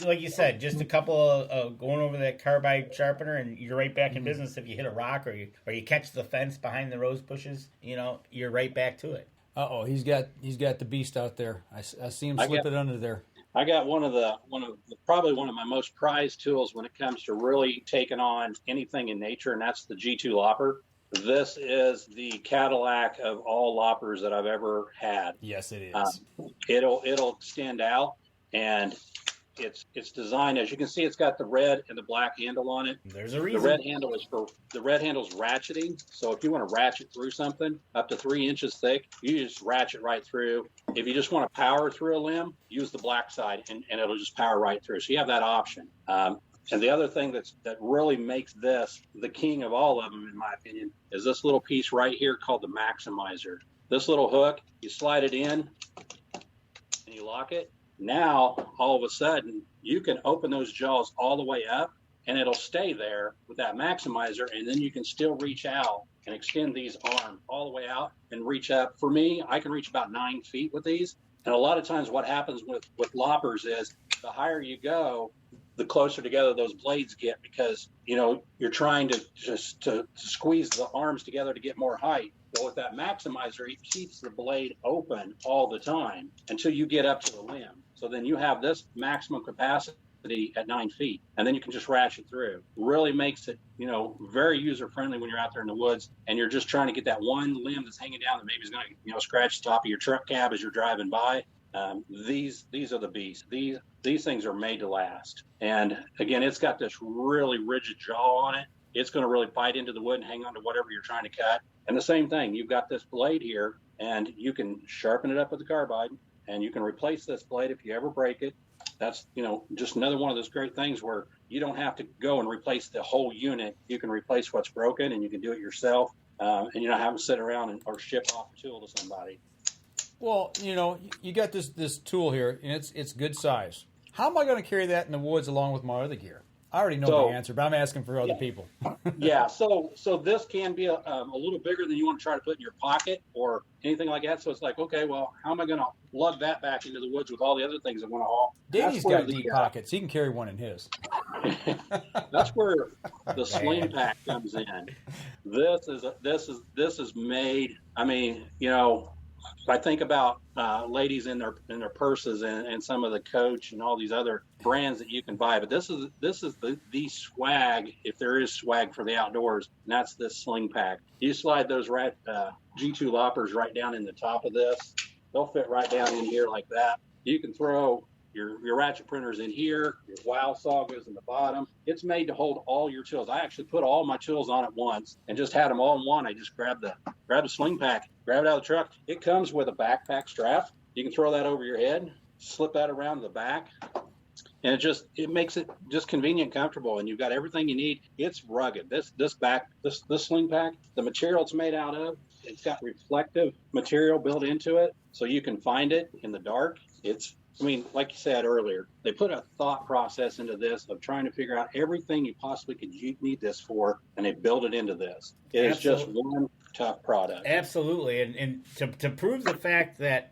like you said, just a couple of going over that carbide sharpener, and you're right back in business. If you hit a rock or you catch the fence behind the rose bushes, you're right back to it. Uh-oh, he's got the beast out there. I see him slip it under there. I got probably one of my most prized tools when it comes to really taking on anything in nature, and that's the G2 Lopper. This is the Cadillac of all loppers that I've ever had. Yes, it is. It'll extend out, and it's designed, as you can see, it's got the red and the black handle on it. There's a reason. The red handle's ratcheting. So if you want to ratchet through something up to 3 inches thick, you just ratchet right through. If you just want to power through a limb, use the black side, and it'll just power right through. So you have that option. And the other thing that really makes this the king of all of them, in my opinion, is this little piece right here called the maximizer. This little hook, you slide it in and you lock it. Now, all of a sudden, you can open those jaws all the way up, and it'll stay there with that maximizer, and then you can still reach out and extend these arms all the way out and reach up. For me, I can reach about 9 feet with these. And a lot of times what happens with loppers is the higher you go, the closer together those blades get, because, you know, you're trying to just to squeeze the arms together to get more height. Well, with that maximizer, it keeps the blade open all the time until you get up to the limb. So then you have this maximum capacity at 9 feet, and then you can just ratchet through. Really makes it, you know, very user friendly when you're out there in the woods and you're just trying to get that one limb that's hanging down that maybe is going to, you know, scratch the top of your truck cab as you're driving by. These are the beasts. These things are made to last. And again, it's got this really rigid jaw on it. It's going to really bite into the wood and hang on to whatever you're trying to cut. And the same thing, you've got this blade here, and you can sharpen it up with the carbide, and you can replace this blade if you ever break it. That's, you know, just another one of those great things where you don't have to go and replace the whole unit. You can replace what's broken, and you can do it yourself, and you don't have to sit around or ship off a tool to somebody. Well, you know, you got this tool here, and it's good size. How am I going to carry that in the woods along with my other gear? I already know the answer, but I'm asking for other people. Yeah, so this can be a little bigger than you want to try to put in your pocket or anything like that. So it's like, okay, well, how am I going to lug that back into the woods with all the other things I want to haul? Danny's got deep pockets. He can carry one in his. That's where the sling pack comes in. This is made. I mean, you know, I think about ladies in their purses and some of the Coach and all these other brands that you can buy, but this is the swag, if there is swag for the outdoors, and that's this sling pack. You slide those G2 loppers right down in the top of this. They'll fit right down in here like that. You can throw your ratchet printers in here. Your Wow Saw goes in the bottom. It's made to hold all your tools. I actually put all my tools on at once and just had them all in one. I just grabbed the sling pack, grab it out of the truck. It comes with a backpack strap. You can throw that over your head, slip that around the back, and it makes it just convenient, comfortable, and you've got everything you need. It's rugged. This sling pack, the material it's made out of, it's got reflective material built into it, so you can find it in the dark. I mean, like you said earlier, they put a thought process into this of trying to figure out everything you possibly could need this for, and they build it into this. It is just one tough product. Absolutely, and to prove the fact that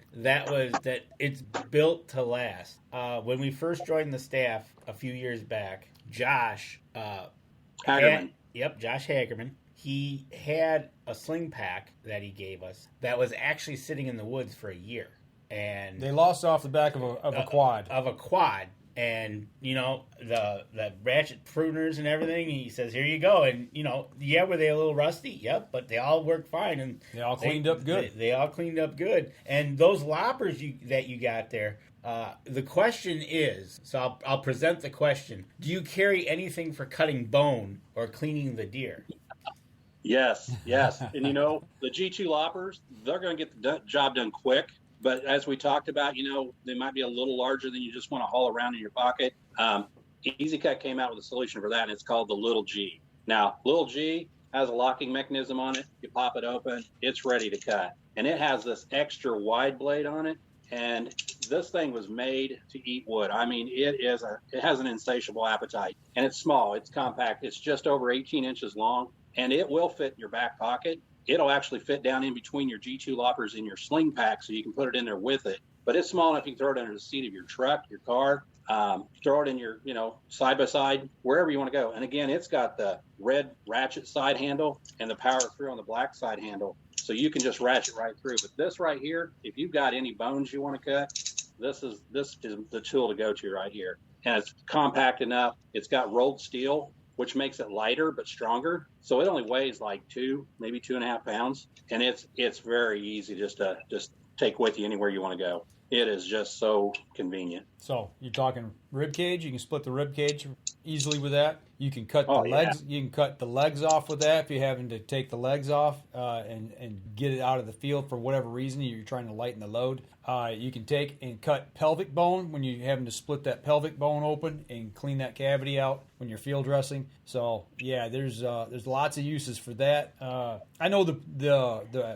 it's built to last. When we first joined the staff a few years back, Josh Hagerman. Josh Hagerman. He had a sling pack that he gave us that was actually sitting in the woods for a year. And they lost off the back of a quad. And, you know, the ratchet pruners and everything, he says, here you go. And, you know, were they a little rusty? Yep, but they all worked fine. And they all cleaned up good. They all cleaned up good. And those loppers that you got there, the question is, so I'll present the question, do you carry anything for cutting bone or cleaning the deer? Yes. And, you know, the G2 loppers, they're going to get the job done quick. But as we talked about, you know, they might be a little larger than you just want to haul around in your pocket. EZ Kut came out with a solution for that, and it's called the Little G. Now, Little G has a locking mechanism on it. You pop it open, it's ready to cut. And it has this extra wide blade on it. And this thing was made to eat wood. I mean, it has an insatiable appetite. And it's small, it's compact, it's just over 18 inches long, and it will fit in your back pocket. It'll actually fit down in between your G2 loppers in your sling pack, so you can put it in there with it. But it's small enough you can throw it under the seat of your truck, your car, throw it in your, you know, side-by-side, wherever you want to go. And again, it's got the red ratchet side handle and the power through on the black side handle, so you can just ratchet right through. But this right here, if you've got any bones you want to cut, this is the tool to go to right here. And it's compact enough. It's got rolled steel, which makes it lighter but stronger. So it only weighs like 2, maybe 2.5 pounds. And it's very easy just to take with you anywhere you want to go. It is just so convenient. So you're talking rib cage. You can split the rib cage easily with that. You can cut the legs. You can cut the legs off with that if you're having to take the legs off and get it out of the field for whatever reason you're trying to lighten the load. You can take and cut pelvic bone when you're having to split that pelvic bone open and clean that cavity out when you're field dressing. So yeah, there's lots of uses for that. I know the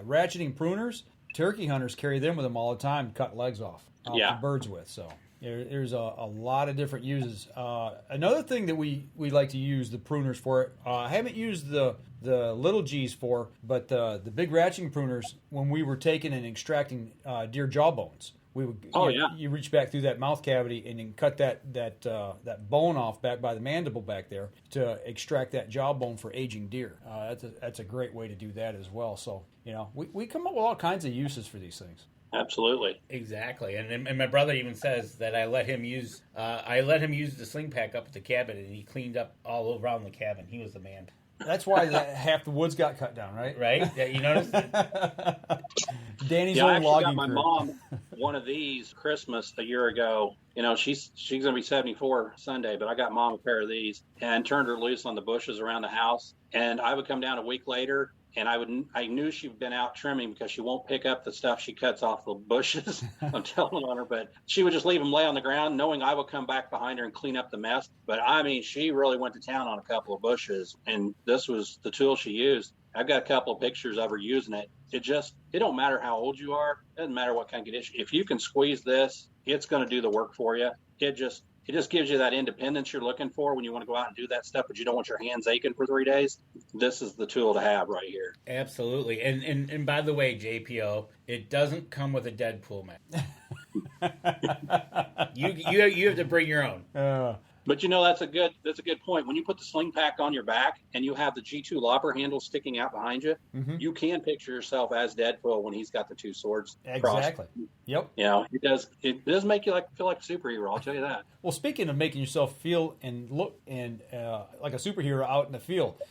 ratcheting pruners. Turkey hunters carry them with them all the time to cut legs off for birds with. So there's a lot of different uses. Another thing that we like to use the pruners for, I haven't used the little G's for, but the big ratcheting pruners, when we were taking and extracting deer jawbones, we would yeah. you reach back through that mouth cavity and then cut that bone off back by the mandible back there to extract that jawbone for aging deer. That's a great way to do that as well. So we come up with all kinds of uses for these things. Absolutely. Exactly. And my brother even says that I let him use the sling pack up at the cabin, and he cleaned up all around the cabin. He was the man. That's why half the woods got cut down, right? Right? Yeah, you noticed? Danny's I old actually logging got my crew. mom one of these Christmas a year ago. She's going to be 74 Sunday, but I got Mom a pair of these and turned her loose on the bushes around the house. And I would come down a week later, and I knew she'd been out trimming because she won't pick up the stuff she cuts off the bushes. I'm telling on her, but she would just leave them lay on the ground, knowing I would come back behind her and clean up the mess. But I mean, she really went to town on a couple of bushes, and this was the tool she used. I've got a couple of pictures of her using it. It don't matter how old you are. It doesn't matter what kind of condition. If you can squeeze this, it's going to do the work for you. It just gives you that independence you're looking for when you want to go out and do that stuff, but you don't want your hands aching for 3 days. This is the tool to have right here. Absolutely. And by the way, JPO, it doesn't come with a Deadpool mat. You have to bring your own. But that's a good point. When you put the sling pack on your back and you have the G2 Lopper handle sticking out behind you, you can picture yourself as Deadpool when he's got the two swords. Exactly. Yep. It does make you feel like a superhero. I'll tell you that. Well, speaking of making yourself feel and look and like a superhero out in the field,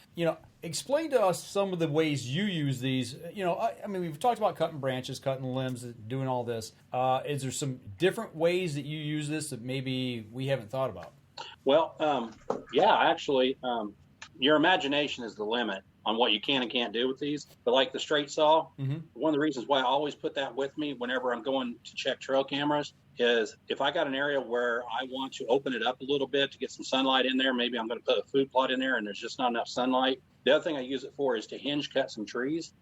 explain to us some of the ways you use these. I mean, we've talked about cutting branches, cutting limbs, doing all this. Is there some different ways that you use this that maybe we haven't thought about? Well, actually, your imagination is the limit on what you can and can't do with these. But like the straight saw, one of the reasons why I always put that with me whenever I'm going to check trail cameras is if I got an area where I want to open it up a little bit to get some sunlight in there, maybe I'm going to put a food plot in there and there's just not enough sunlight. The other thing I use it for is to hinge cut some trees.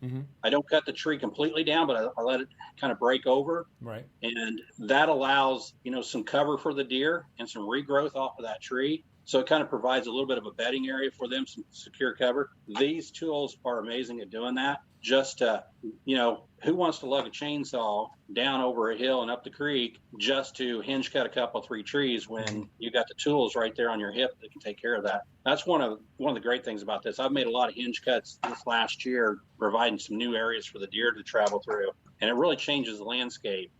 I don't cut the tree completely down, but I let it kind of break over. Right. And that allows, some cover for the deer and some regrowth off of that tree. So it kind of provides a little bit of a bedding area for them, some secure cover. These tools are amazing at doing that. Just, who wants to lug a chainsaw down over a hill and up the creek just to hinge cut a couple, 3 trees when you got the tools right there on your hip that can take care of that? That's one of the great things about this. I've made a lot of hinge cuts this last year, providing some new areas for the deer to travel through, and it really changes the landscape.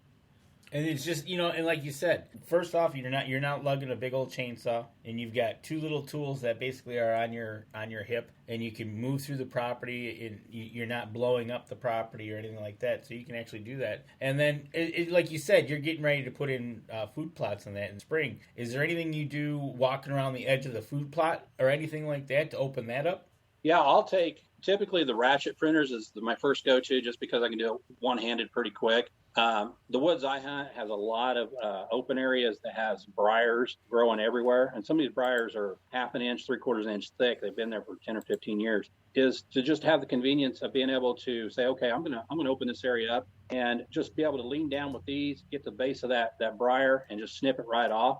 And it's just, and like you said, first off, you're not lugging a big old chainsaw, and you've got 2 little tools that basically are on your hip, and you can move through the property, and you're not blowing up the property or anything like that, so you can actually do that. And then, like you said, you're getting ready to put in food plots in that in spring. Is there anything you do walking around the edge of the food plot or anything like that to open that up? Yeah, I'll take typically the Ratchet Printers is my first go-to just because I can do it one-handed pretty quick. The woods I hunt has a lot of open areas that has briars growing everywhere. And some of these briars are half an inch, 3/4 inch thick. They've been there for 10 or 15 years. Is to just have the convenience of being able to say, okay, I'm gonna open this area up and just be able to lean down with these, get the base of that briar and just snip it right off.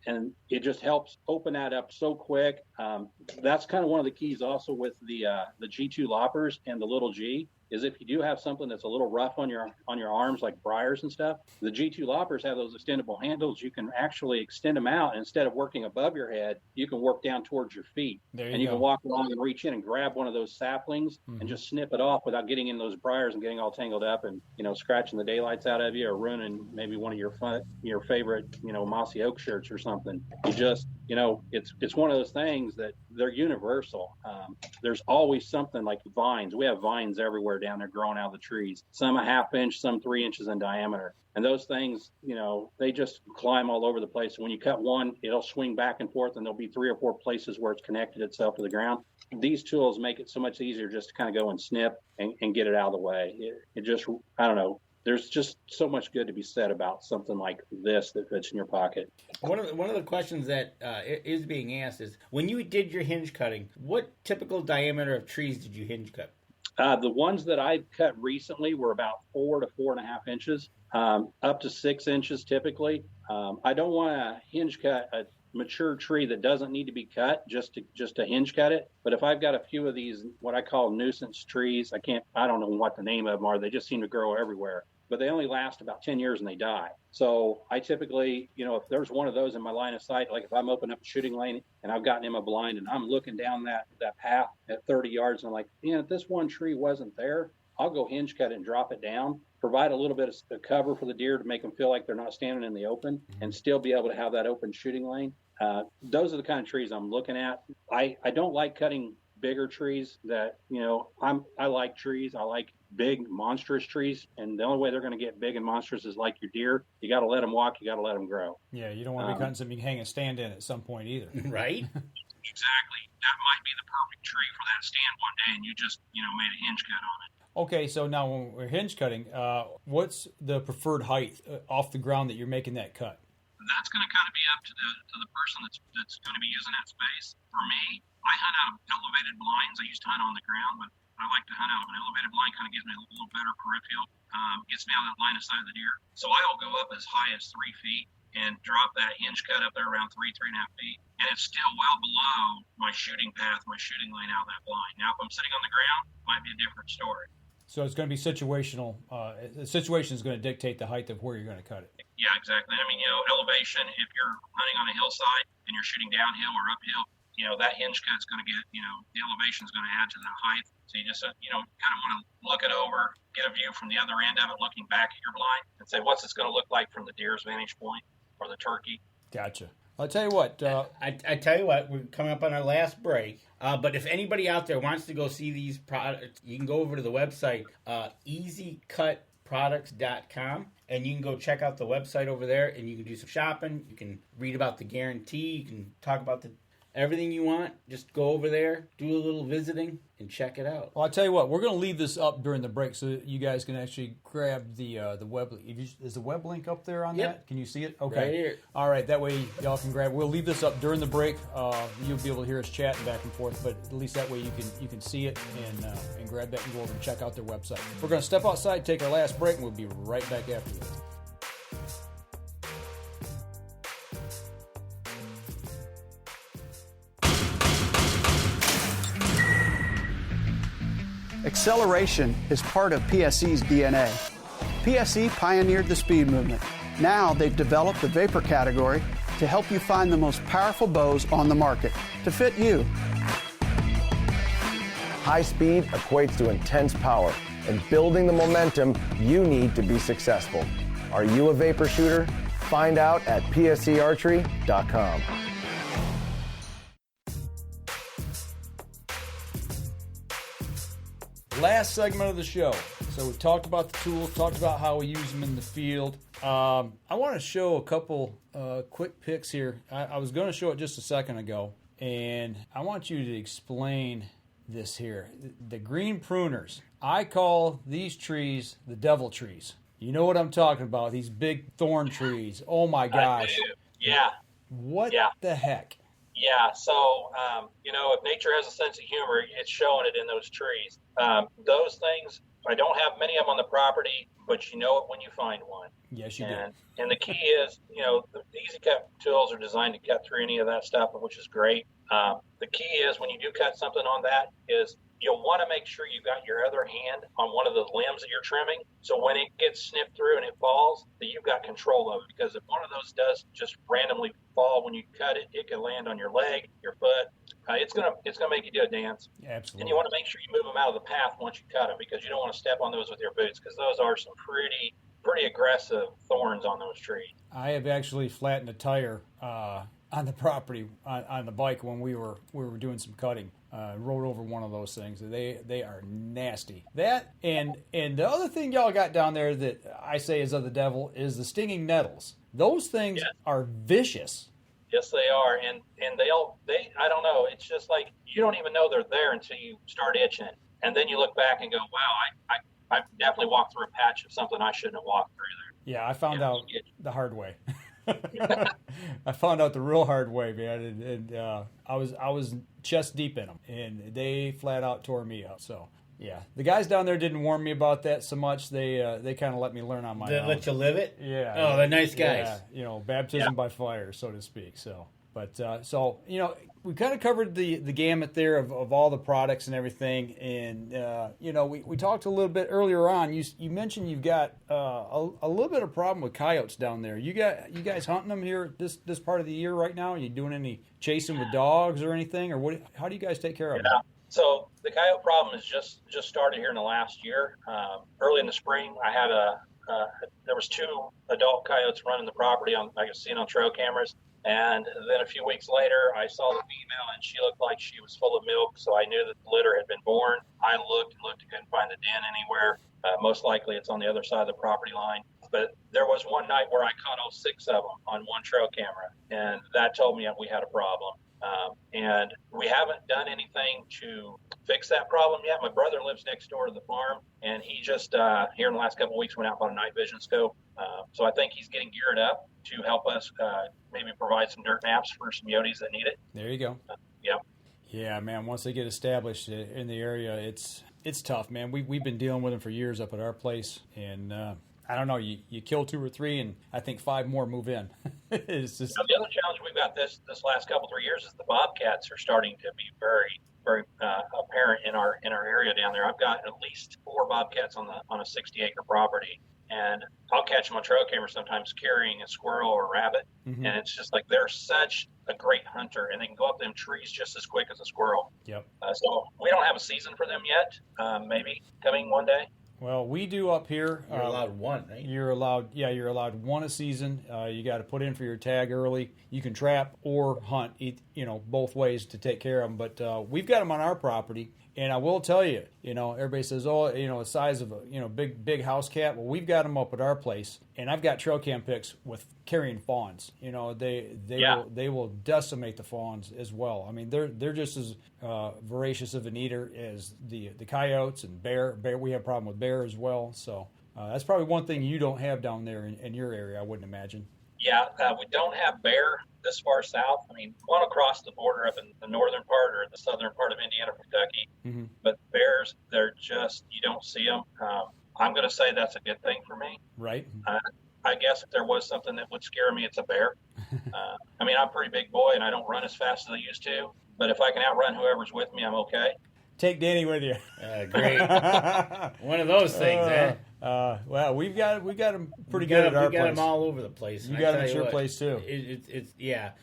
And it just helps open that up so quick. That's kind of one of the keys also with the G2 loppers and the little G is if you do have something that's a little rough on your arms, like briars and stuff, the G2 loppers have those extendable handles. You can actually extend them out. And instead of working above your head, you can work down towards your feet. You can walk along and reach in and grab one of those saplings and just snip it off without getting in those briars and getting all tangled up and, scratching the daylights out of you or ruining maybe one of your favorite, mossy oak shirts or something. You just, it's one of those things that they're universal. There's always something like vines. We have vines everywhere down there growing out of the trees, some a half inch, some 3 inches in diameter. And those things, they just climb all over the place. And when you cut one, it'll swing back and forth and there'll be 3 or 4 places where it's connected itself to the ground. These tools make it so much easier just to kind of go and snip and get it out of the way. It just, I don't know. There's just so much good to be said about something like this that fits in your pocket. One of the questions that is being asked is, when you did your hinge cutting, what typical diameter of trees did you hinge cut? The ones that I cut recently were about 4 to 4.5 inches, up to 6 inches typically. I don't want to hinge cut a mature tree that doesn't need to be cut just to hinge cut it. But if I've got a few of these, what I call nuisance trees, I don't know what the name of them are. They just seem to grow everywhere. but they only last about 10 years and they die. So I typically, if there's one of those in my line of sight, like if I'm opening up a shooting lane and I've gotten in a blind and I'm looking down that path at 30 yards and I'm like, if this one tree wasn't there, I'll go hinge cut it and drop it down, provide a little bit of cover for the deer to make them feel like they're not standing in the open and still be able to have that open shooting lane. Those are the kind of trees I'm looking at. I don't like cutting bigger trees that, I like trees. I like big, monstrous trees. And the only way they're going to get big and monstrous is like your deer. You got to let them walk. You got to let them grow. Yeah, you don't want to be cutting something you can hang a stand in at some point either. Right? Exactly. That might be the perfect tree for that stand one day, and you just, made a hinge cut on it. Okay, so now when we're hinge cutting, what's the preferred height off the ground that you're making that cut? That's going to kind of be up to the person that's going to be using that space. For me, I hunt out of elevated blinds. I used to hunt on the ground, but I like to hunt out of an elevated blind. Kind of gives me a little better peripheral, gets me out of that line of sight of the deer. So I'll go up as high as 3 feet and drop that hinge cut up there around 3.5 feet. And it's still well below my shooting path, my shooting lane out of that blind. Now, if I'm sitting on the ground, it might be a different story. So it's going to be situational. The situation is going to dictate the height of where you're going to cut it. Yeah, exactly. I mean, elevation, if you're hunting on a hillside and you're shooting downhill or uphill, that hinge cut's going to get, the elevation is going to add to that height. So you just, kind of want to look it over, get a view from the other end of it, looking back at your blind and say, what's this going to look like from the deer's vantage point or the turkey? Gotcha. I'll tell you what. I tell you what, we're coming up on our last break. But if anybody out there wants to go see these products, you can go over to the website, ezcutproducts.com, and you can go check out the website over there, and you can do some shopping. You can read about the guarantee. You can talk about everything you want. Just go over there, do a little visiting, and check it out. Well, I'll tell you what, we're going to leave this up during the break so that you guys can actually grab the web link. Is the web link up there on that? Can you see it? Okay. Right here. All right, that way y'all can grab it. We'll leave this up during the break. You'll be able to hear us chatting back and forth, but at least that way you can see it and grab that and go over and check out their website. We're going to step outside, take our last break, and we'll be right back after this. Acceleration is part of PSE's DNA. PSE pioneered the speed movement. Now they've developed the vapor category to help you find the most powerful bows on the market to fit you. High speed equates to intense power and building the momentum you need to be successful. Are you a vapor shooter? Find out at psearchery.com. Last segment of the show. So we talked about the tools, talked about how we use them in the field. I want to show a couple quick pics here. I was going to show it just a second ago, and I want you to explain this here. The green pruners. I call these trees the devil trees. You know what I'm talking about, these big thorn trees. Oh my gosh. Yeah. What the heck? Yeah, so, if nature has a sense of humor, it's showing it in those trees. Those things, I don't have many of them on the property, but you know it when you find one. Yes, you do. And the key is, the EZ Kut tools are designed to cut through any of that stuff, which is great. The key is when you do cut something on that is you'll want to make sure you've got your other hand on one of the limbs that you're trimming. So when it gets snipped through and it falls, that you've got control of it. Because if one of those does just randomly fall when you cut it, it can land on your leg, your foot. It's gonna make you do a dance. Absolutely. And you want to make sure you move them out of the path once you cut them, because you don't want to step on those with your boots, because those are some pretty aggressive thorns on those trees. I have actually flattened a tire on the property on the bike when we were doing some cutting. Rode over one of those things. They are nasty. That and the other thing y'all got down there that I say is of the devil is the stinging nettles. Those things are vicious. Yes, they are, and they I don't know. It's just like you don't even know they're there until you start itching, and then you look back and go, "Wow, I definitely walked through a patch of something I shouldn't have walked through there." Yeah, I found out the hard way. I found out the real hard way, man, and I was chest deep in them, and they flat out tore me up. So yeah, the guys down there didn't warn me about that so much. They kind of let me learn on my own. They let you live it? Yeah. Oh, they're nice guys. Yeah, baptism by fire, so to speak. So But so, we kind of covered the gamut there of all the products and everything. And, we talked a little bit earlier on. You mentioned you've got a little bit of problem with coyotes down there. You guys hunting them here this part of the year right now? Are you doing any chasing with dogs or anything? Or how do you guys take care of them? So the coyote problem has just started here in the last year. Early in the spring, I had there was 2 adult coyotes running the property I could see it on trail cameras. And then a few weeks later, I saw the female, and she looked like she was full of milk, so I knew that the litter had been born. I looked and couldn't find the den anywhere. Most likely it's on the other side of the property line. But there was one night where I caught all 6 of them on one trail camera, and that told me that we had a problem. And we haven't done anything to fix that problem yet. My brother lives next door to the farm, and he just, here in the last couple of weeks, went out and bought a night vision scope. So I think he's getting geared up to help us maybe provide some dirt naps for some yotes that need it. There you go. Yeah, man, once they get established in the area, it's tough, man. We've been dealing with them for years up at our place, and I don't know, you kill 2 or 3, and I think 5 more move in. It's just... Now, the other challenge we've got this last couple, 3 years is the bobcats are starting to be very, very apparent in our area down there. I've got at least 4 bobcats on a 60-acre property, and I'll catch them on trail camera sometimes carrying a squirrel or a rabbit, and it's just like they're such a great hunter, and they can go up them trees just as quick as a squirrel. Yep. So we don't have a season for them yet. Maybe coming one day. Well, we do up here. You're allowed 1, right? You're allowed 1 a season. You got to put in for your tag early. You can trap or hunt, both ways to take care of them. But we've got them on our property, and I will tell you, everybody says, the size of a big house cat. Well, we've got them up at our place, and I've got trail cam pics with carrying fawns. They will decimate the fawns as well. I mean, they're just as voracious of an eater as the coyotes and bear. We have a problem with bear as well. So that's probably one thing you don't have down there in your area, I wouldn't imagine. Yeah, we don't have bear this far south. I mean, one across the border up in the northern part or the southern part of Indiana, Kentucky. Mm-hmm. But bears, they're just, you don't see them. I'm going to say that's a good thing for me. Right. I guess if there was something that would scare me, it's a bear. I mean, I'm a pretty big boy, and I don't run as fast as I used to. But if I can outrun whoever's with me, I'm okay. Take Danny with you. Great. One of those things, eh? Well, we got them pretty good at our place. We got them all over the place. You got them at your place too. It's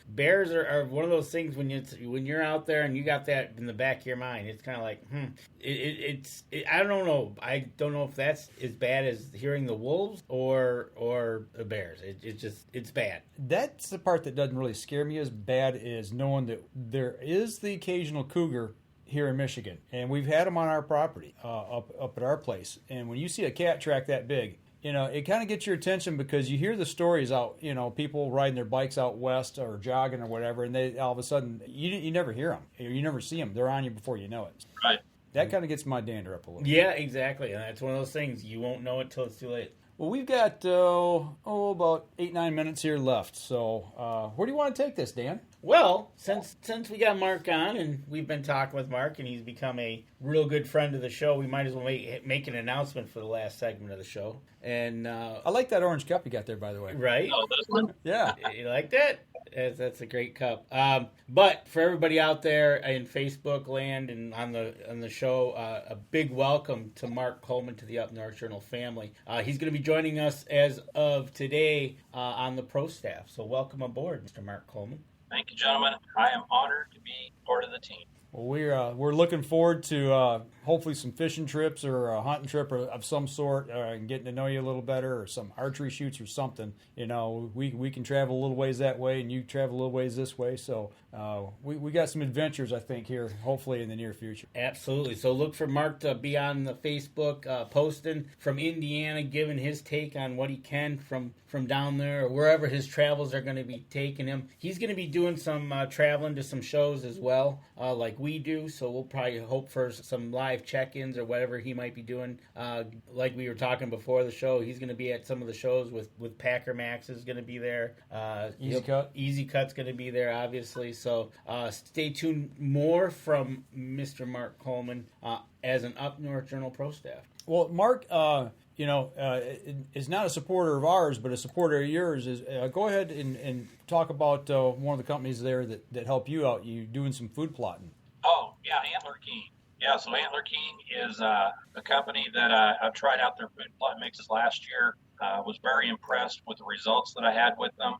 Bears are one of those things when you're out there and you got that in the back of your mind. It's kind of like, I don't know. I don't know if that's as bad as hearing the wolves or the bears. It's bad. That's the part that doesn't really scare me as bad as knowing that there is the occasional cougar here in Michigan, and we've had them on our property up at our place. And when you see a cat track that big, it kind of gets your attention because you hear the stories out, people riding their bikes out west or jogging or whatever, and they all of a sudden you never hear them, you never see them. They're on you before you know it. Right. That kind of gets my dander up a little. Yeah, exactly. And that's one of those things you won't know it till it's too late. Well, we've got about 8-9 minutes here left. So where do you want to take this, Dan? Well, since we got Mark on and we've been talking with Mark and he's become a real good friend of the show, we might as well make an announcement for the last segment of the show. And I like that orange cup you got there, by the way. Right? Oh, this one? Yeah. You like that? That's a great cup. But for everybody out there in Facebook land and on the show, a big welcome to Mark Coleman to the Up North Journal family. He's going to be joining us as of today on the pro staff. So welcome aboard, Mr. Mark Coleman. Thank you, gentlemen. I am honored to be part of the team. Well, we're looking forward to hopefully some fishing trips or a hunting trip of some sort, and getting to know you a little better, or some archery shoots or something. We can travel a little ways that way, and you travel a little ways this way. So we got some adventures, I think, here, hopefully in the near future. Absolutely. So look for Mark to be on the Facebook posting from Indiana, giving his take on what he can from down there or wherever his travels are going to be taking him. He's going to be doing some traveling to some shows as well, like we do. So we'll probably hope for some live check-ins or whatever he might be doing. Like we were talking before the show, he's going to be at some of the shows with Packer Max is going to be there. EZ Kut's going to be there, obviously. So stay tuned. More from Mr. Mark Coleman as an Up North Journal pro staff. Well, Mark, is not a supporter of ours, but a supporter of yours, is go ahead and talk about one of the companies there that help you out. You doing some food plotting. Oh, yeah, Antler King. Yeah, so Antler King is a company that I've tried out their food plot mixes last year. Was very impressed with the results that I had with them.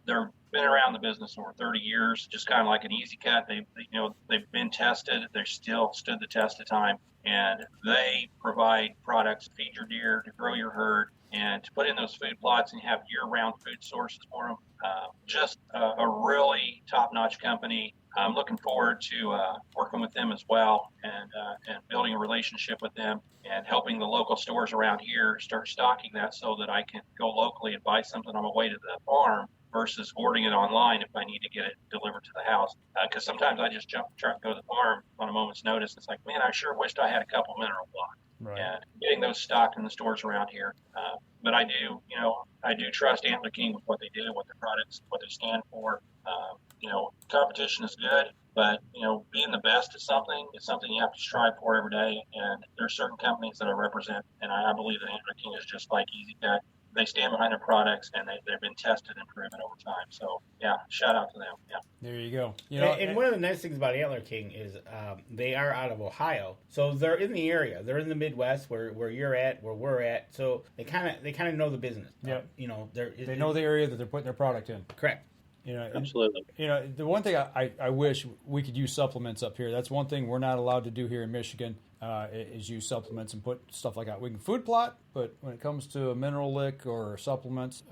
They've been around the business over 30 years, just kind of like an EZ Kut. They've been tested. They still stood the test of time, and they provide products to feed your deer, to grow your herd, and to put in those food plots and have year-round food sources for them. Just a really top-notch company. I'm looking forward to working with them as well and building a relationship with them and helping the local stores around here start stocking that so that I can go locally and buy something on my way to the farm versus ordering it online if I need to get it delivered to the house. Because sometimes I just try to go to the farm on a moment's notice. It's like, man, I sure wished I had a couple mineral blocks. Right. And getting those stocked in the stores around here. But I do trust Antler King with what they do, what their products, what they stand for. Competition is good, but being the best at something is something you have to strive for every day. And there's certain companies that I represent, and I believe that Antler King is just like EZ Kut. They stand behind their products, and they've been tested and proven over time. So, yeah, shout out to them. Yeah. There you go. And one of the nice things about Antler King is they are out of Ohio, so they're in the area. They're in the Midwest, where you're at, where we're at. So they kind of know the business. Yeah. They know the area that they're putting their product in. Correct. Absolutely. The one thing I wish we could use supplements up here. That's one thing we're not allowed to do here in Michigan. Is use supplements and put stuff like that. We can food plot, but when it comes to a mineral lick or supplements,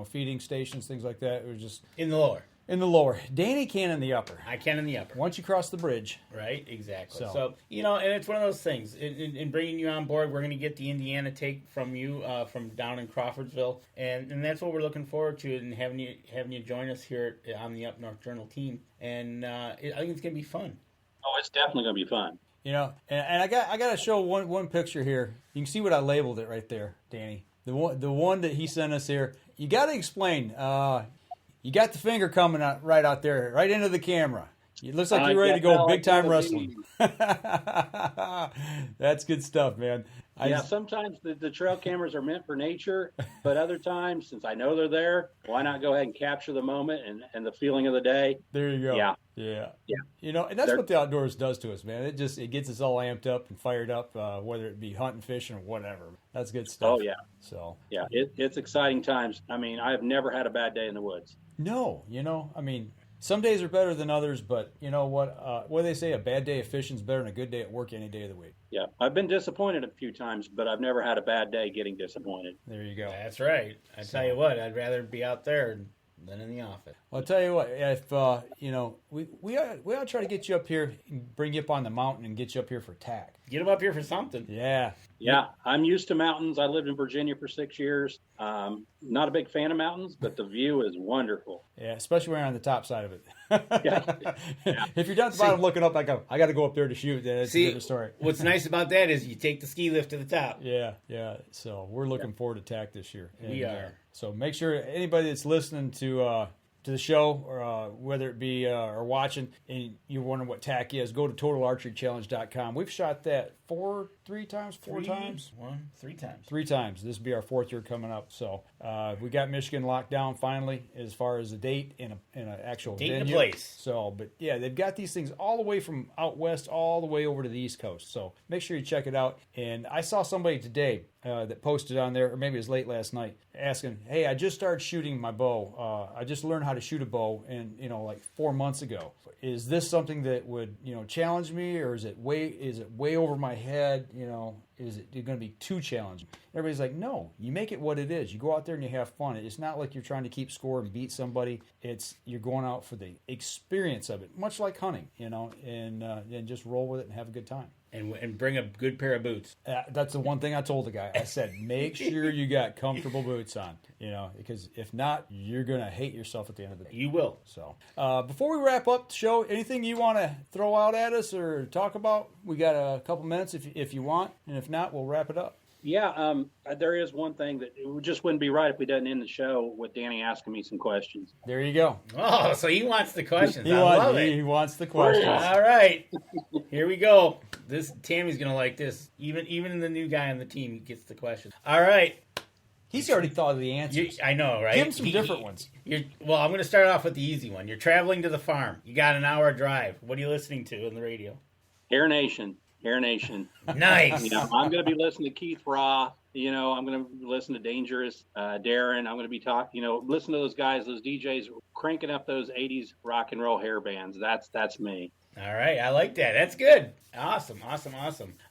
feeding stations, things like that, it was just in the lower. In the lower. Danny can in the upper. I can in the upper. Once you cross the bridge. Right, exactly. So and it's one of those things. In bringing you on board, we're going to get the Indiana take from you from down in Crawfordsville, and that's what we're looking forward to, and having you join us here on the Up North Journal team. And I think it's going to be fun. Oh, it's definitely going to be fun. And I got to show one picture here. You can see what I labeled it right there, Danny. The one that he sent us here. You got to explain. You got the finger coming out right out there, right into the camera. It looks like you're ready to go big time wrestling. That's good stuff, man. Sometimes the trail cameras are meant for nature, but other times, since I know they're there, why not go ahead and capture the moment and the feeling of the day? There you go. Yeah. And that's what the outdoors does to us, man. It gets us all amped up and fired up, whether it be hunting, fishing, or whatever. That's good stuff. Oh, yeah. So it's exciting times. I mean, I've never had a bad day in the woods. No, some days are better than others, but you know what? What do they say? A bad day of fishing is better than a good day at work any day of the week. Yeah, I've been disappointed a few times, but I've never had a bad day getting disappointed. There you go. That's right. Tell you what, I'd rather be out there than in the office. I'll tell you what, if we ought to try to get you up here, and bring you up on the mountain, and get you up here for tack. Get them up here for something. Yeah. Yeah, I'm used to mountains. I lived in Virginia for 6 years. Not a big fan of mountains, but the view is wonderful. Yeah, especially when you're on the top side of it. Yeah. If you're down at the bottom looking up, I got to go up there to shoot. That's a different story. What's nice about that is you take the ski lift to the top. Yeah. So we're looking forward to TAC this year. We are. So make sure anybody that's listening to the show, or whether it be or watching, and you're wondering what TAC is, go to totalarcherychallenge.com. We've shot that three times. Three times. This will be our fourth year coming up. So we got Michigan locked down finally as far as the date and an actual date venue. and a place. So, but yeah, they've got these things all the way from out west all the way over to the East Coast. So make sure you check it out. And I saw somebody today that posted on there, or maybe it was late last night, asking, "Hey, I just started shooting my bow. I just learned how to shoot a bow, and like 4 months ago. Is this something that would challenge me, or is it way over my head? Is it going to be too challenging?" Everybody's like, "No, you make it what it is. You go out there and you have fun. It's not like you're trying to keep score and beat somebody. You're going out for the experience of it, much like hunting, and just roll with it and have a good time." And bring a good pair of boots. That's the one thing I told the guy. I said, make sure you got comfortable boots on, because if not, you're going to hate yourself at the end of the day. You will. So before we wrap up the show, anything you want to throw out at us or talk about? We got a couple minutes if you want, and if not, we'll wrap it up. Yeah, there is one thing that it just wouldn't be right if we didn't end the show with Danny asking me some questions. There you go. Oh, so he wants the questions. I love it. He wants the questions. All right, here we go. Tammy's gonna like this. Even the new guy on the team gets the questions. All right. He's already thought of the answers. I know, right? Give him some different ones. Well, I'm going to start off with the easy one. You're traveling to the farm. You got an hour drive. What are you listening to on the radio? Hair Nation. Nice. I'm going to be listening to Keith Raw. I'm going to listen to Dangerous, Darren. I'm going to be talking. Listen to those guys, those DJs cranking up those '80s rock and roll hair bands. That's me. All right, I like that. That's good. Awesome.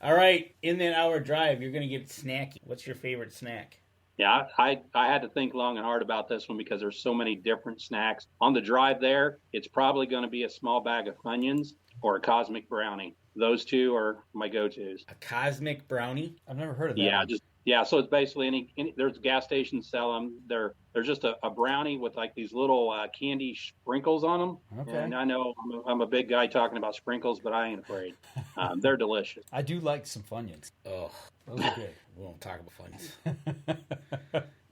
All right, in that hour drive, you're going to get snacky. What's your favorite snack? Yeah, I had to think long and hard about this one because there's so many different snacks. On the drive there, it's probably going to be a small bag of Funyuns or a Cosmic Brownie. Those two are my go-tos. A Cosmic Brownie? I've never heard of that. Yeah, so it's basically there's gas stations sell them. They're just a brownie with like these little candy sprinkles on them. Okay. And I know I'm a big guy talking about sprinkles, but I ain't afraid. They're delicious. I do like some Funyuns. Oh, those are good. We won't talk about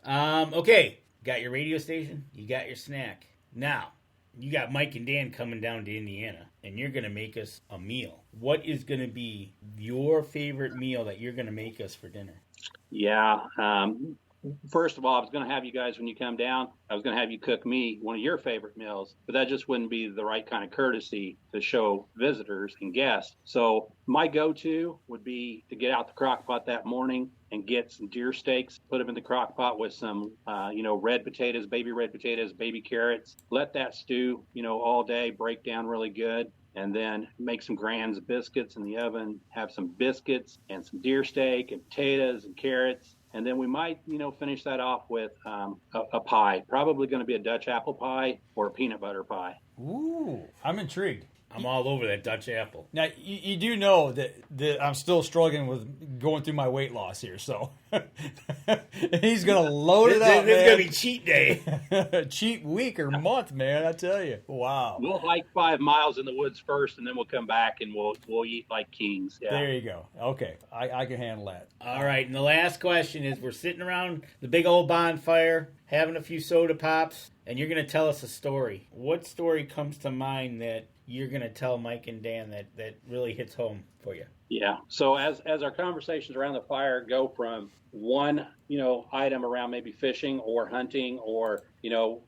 Funyuns. Okay, got your radio station. You got your snack. Now, you got Mike and Dan coming down to Indiana, and you're going to make us a meal. What is going to be your favorite meal that you're going to make us for dinner? Yeah. First of all, I was going to have you guys, when you come down, I was going to have you cook me one of your favorite meals, but that just wouldn't be the right kind of courtesy to show visitors and guests. So my go-to would be to get out the crock pot that morning and get some deer steaks, put them in the crock pot with some, red potatoes, baby carrots. Let that stew, all day, break down really good. And then make some Grand's biscuits in the oven, have some biscuits and some deer steak and potatoes and carrots. And then we might, finish that off with a pie. Probably going to be a Dutch apple pie or a peanut butter pie. Ooh, I'm intrigued. I'm all over that Dutch apple. Now, you do know that I'm still struggling with going through my weight loss here, so he's going to load it up, This is going to be cheat day. Cheat week or month, man, I tell you. Wow. We'll hike 5 miles in the woods first, and then we'll come back and we'll eat like kings. Yeah. There you go. Okay, I can handle that. All right, and the last question is, we're sitting around the big old bonfire, having a few soda pops, and you're going to tell us a story. What story comes to mind that you're going to tell Mike and Dan that really hits home for you? Yeah. So as our conversations around the fire go from one, item around maybe fishing or hunting or,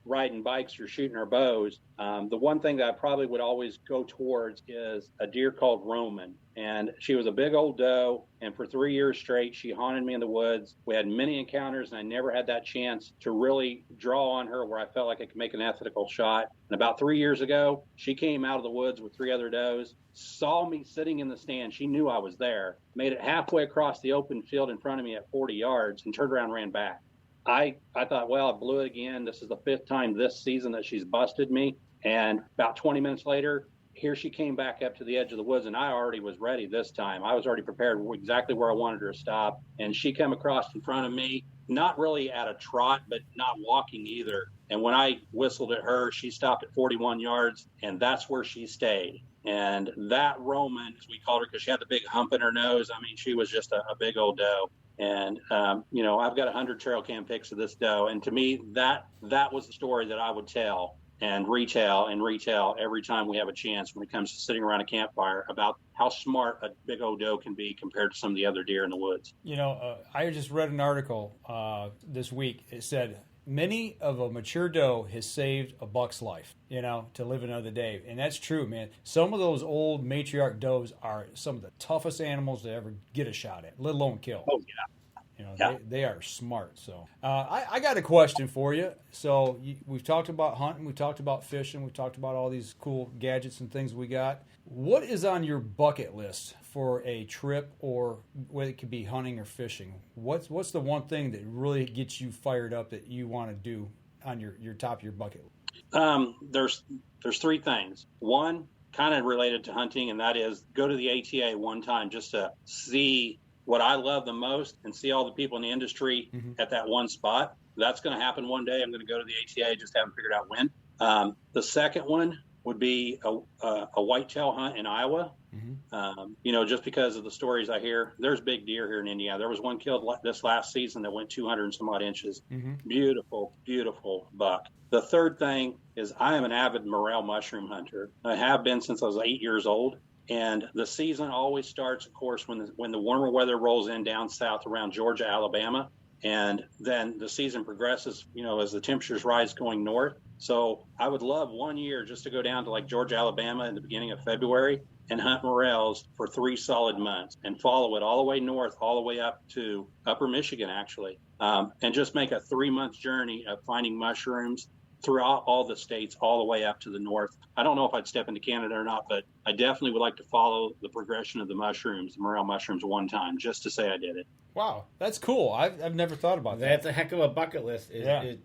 riding bikes or shooting our bows, the one thing that I probably would always go towards is a deer called Roman. And she was a big old doe. And for 3 years straight, she haunted me in the woods. We had many encounters, and I never had that chance to really draw on her where I felt like I could make an ethical shot. And about 3 years ago, she came out of the woods with 3 other does, saw me sitting in the stand. She knew I was there, made it halfway across the open field in front of me at 40 yards, and turned around and ran back. I thought, well, I blew it again. This is the 5th time this season that she's busted me. And about 20 minutes later, here she came back up to the edge of the woods, and I already was ready this time. I was already prepared exactly where I wanted her to stop. And she came across in front of me, not really at a trot, but not walking either. And when I whistled at her, she stopped at 41 yards, and that's where she stayed. And that Roman, as we called her, because she had the big hump in her nose, I mean, she was just a big old doe. And, I've got 100 trail cam pics of this doe. And to me, that was the story that I would tell and retell every time we have a chance when it comes to sitting around a campfire about how smart a big old doe can be compared to some of the other deer in the woods. I just read an article this week. It said many of a mature doe has saved a buck's life, to live another day. And that's true, man. Some of those old matriarch does are some of the toughest animals to ever get a shot at, let alone kill. Oh, yeah. They are smart. So I got a question for you. So we've talked about hunting, we've talked about fishing, we've talked about all these cool gadgets and things we got. What is on your bucket list for a trip, or whether it could be hunting or fishing? What's the one thing that really gets you fired up that you want to do on your top of your bucket list? There's 3 things. One, kind of related to hunting, and that is go to the ATA one time just to see what I love the most and see all the people in the industry at that one spot. That's going to happen one day. I'm going to go to the ATA, just haven't figured out when. The second one would be a whitetail hunt in Iowa. Just because of the stories I hear. There's big deer here in Indiana. There was one killed this last season that went 200 and some odd inches. Beautiful, beautiful buck. The third thing is I am an avid morel mushroom hunter. I have been since I was 8 years old. And the season always starts, of course, when the warmer weather rolls in down south around Georgia, Alabama. And then the season progresses, as the temperatures rise going north. So I would love 1 year just to go down to like Georgia, Alabama in the beginning of February and hunt morels for 3 solid months and follow it all the way north, all the way up to upper Michigan, actually, and just make a 3-month journey of finding mushrooms throughout all the states, all the way up to the north. I don't know if I'd step into Canada or not, but I definitely would like to follow the progression of the mushrooms, the morel mushrooms, one time, just to say I did it. Wow, that's cool. I've never thought about that. That's a heck of a bucket list. And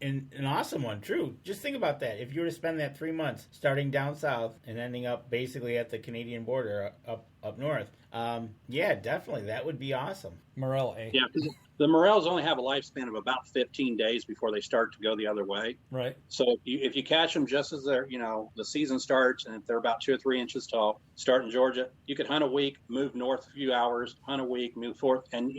an awesome one, true. Just think about that. If you were to spend that 3 months starting down south and ending up basically at the Canadian border up north, definitely. That would be awesome. Morel, eh? Yeah, because the morels only have a lifespan of about 15 days before they start to go the other way. Right. So if you catch them just as they're, the season starts, and if they're about 2 or 3 inches tall, start in Georgia, you could hunt a week, move north a few hours, hunt a week, move forth, and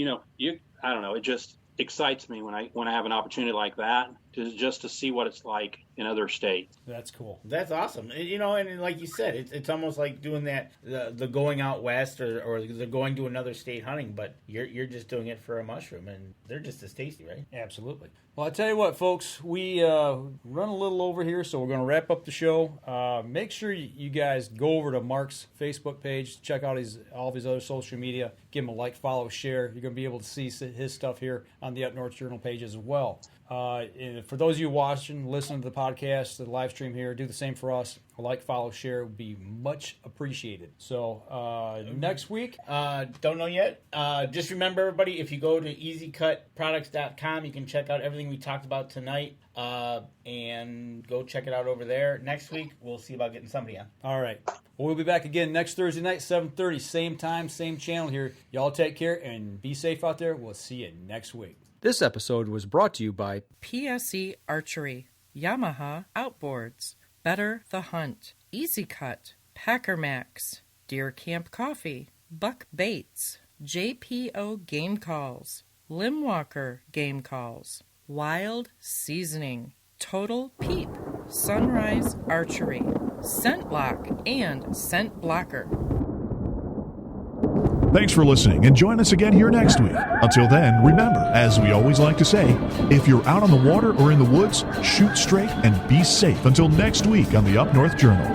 I don't know, it just excites me when I have an opportunity like that to see what it's like in other states. That's cool. That's awesome. And like you said, it's almost like doing that the going out west or the going to another state hunting, but you're just doing it for a mushroom, and they're just as tasty, right? Absolutely. Well, I tell you what, folks, we run a little over here, so we're going to wrap up the show. Make sure you guys go over to Mark's Facebook page, check out all of his other social media, give him a like, follow, share. You're going to be able to see his stuff here on the Up North Journal page as well. And for those of you watching, listening to the podcast, the live stream here, do the same for us. A like, follow, share would be much appreciated. So next week, don't know yet. Just remember, everybody, if you go to EZKutProducts.com, you can check out everything we talked about tonight, and go check it out over there. Next week, we'll see about getting somebody on. All right. Well, we'll be back again next Thursday night, 7:30, same time, same channel here. Y'all take care and be safe out there. We'll see you next week. This episode was brought to you by PSE Archery, Yamaha Outboards, Better the Hunt, EZ Kut, Packer Max, Deer Camp Coffee, Buck Baits, JPO Game Calls, Limwalker Game Calls, Wild Seasoning, Total Peep, Sunrise Archery, Scent Lock and Scent Blocker. Thanks for listening, and join us again here next week. Until then, remember, as we always like to say, if you're out on the water or in the woods, shoot straight and be safe. Until next week on the Up North Journal.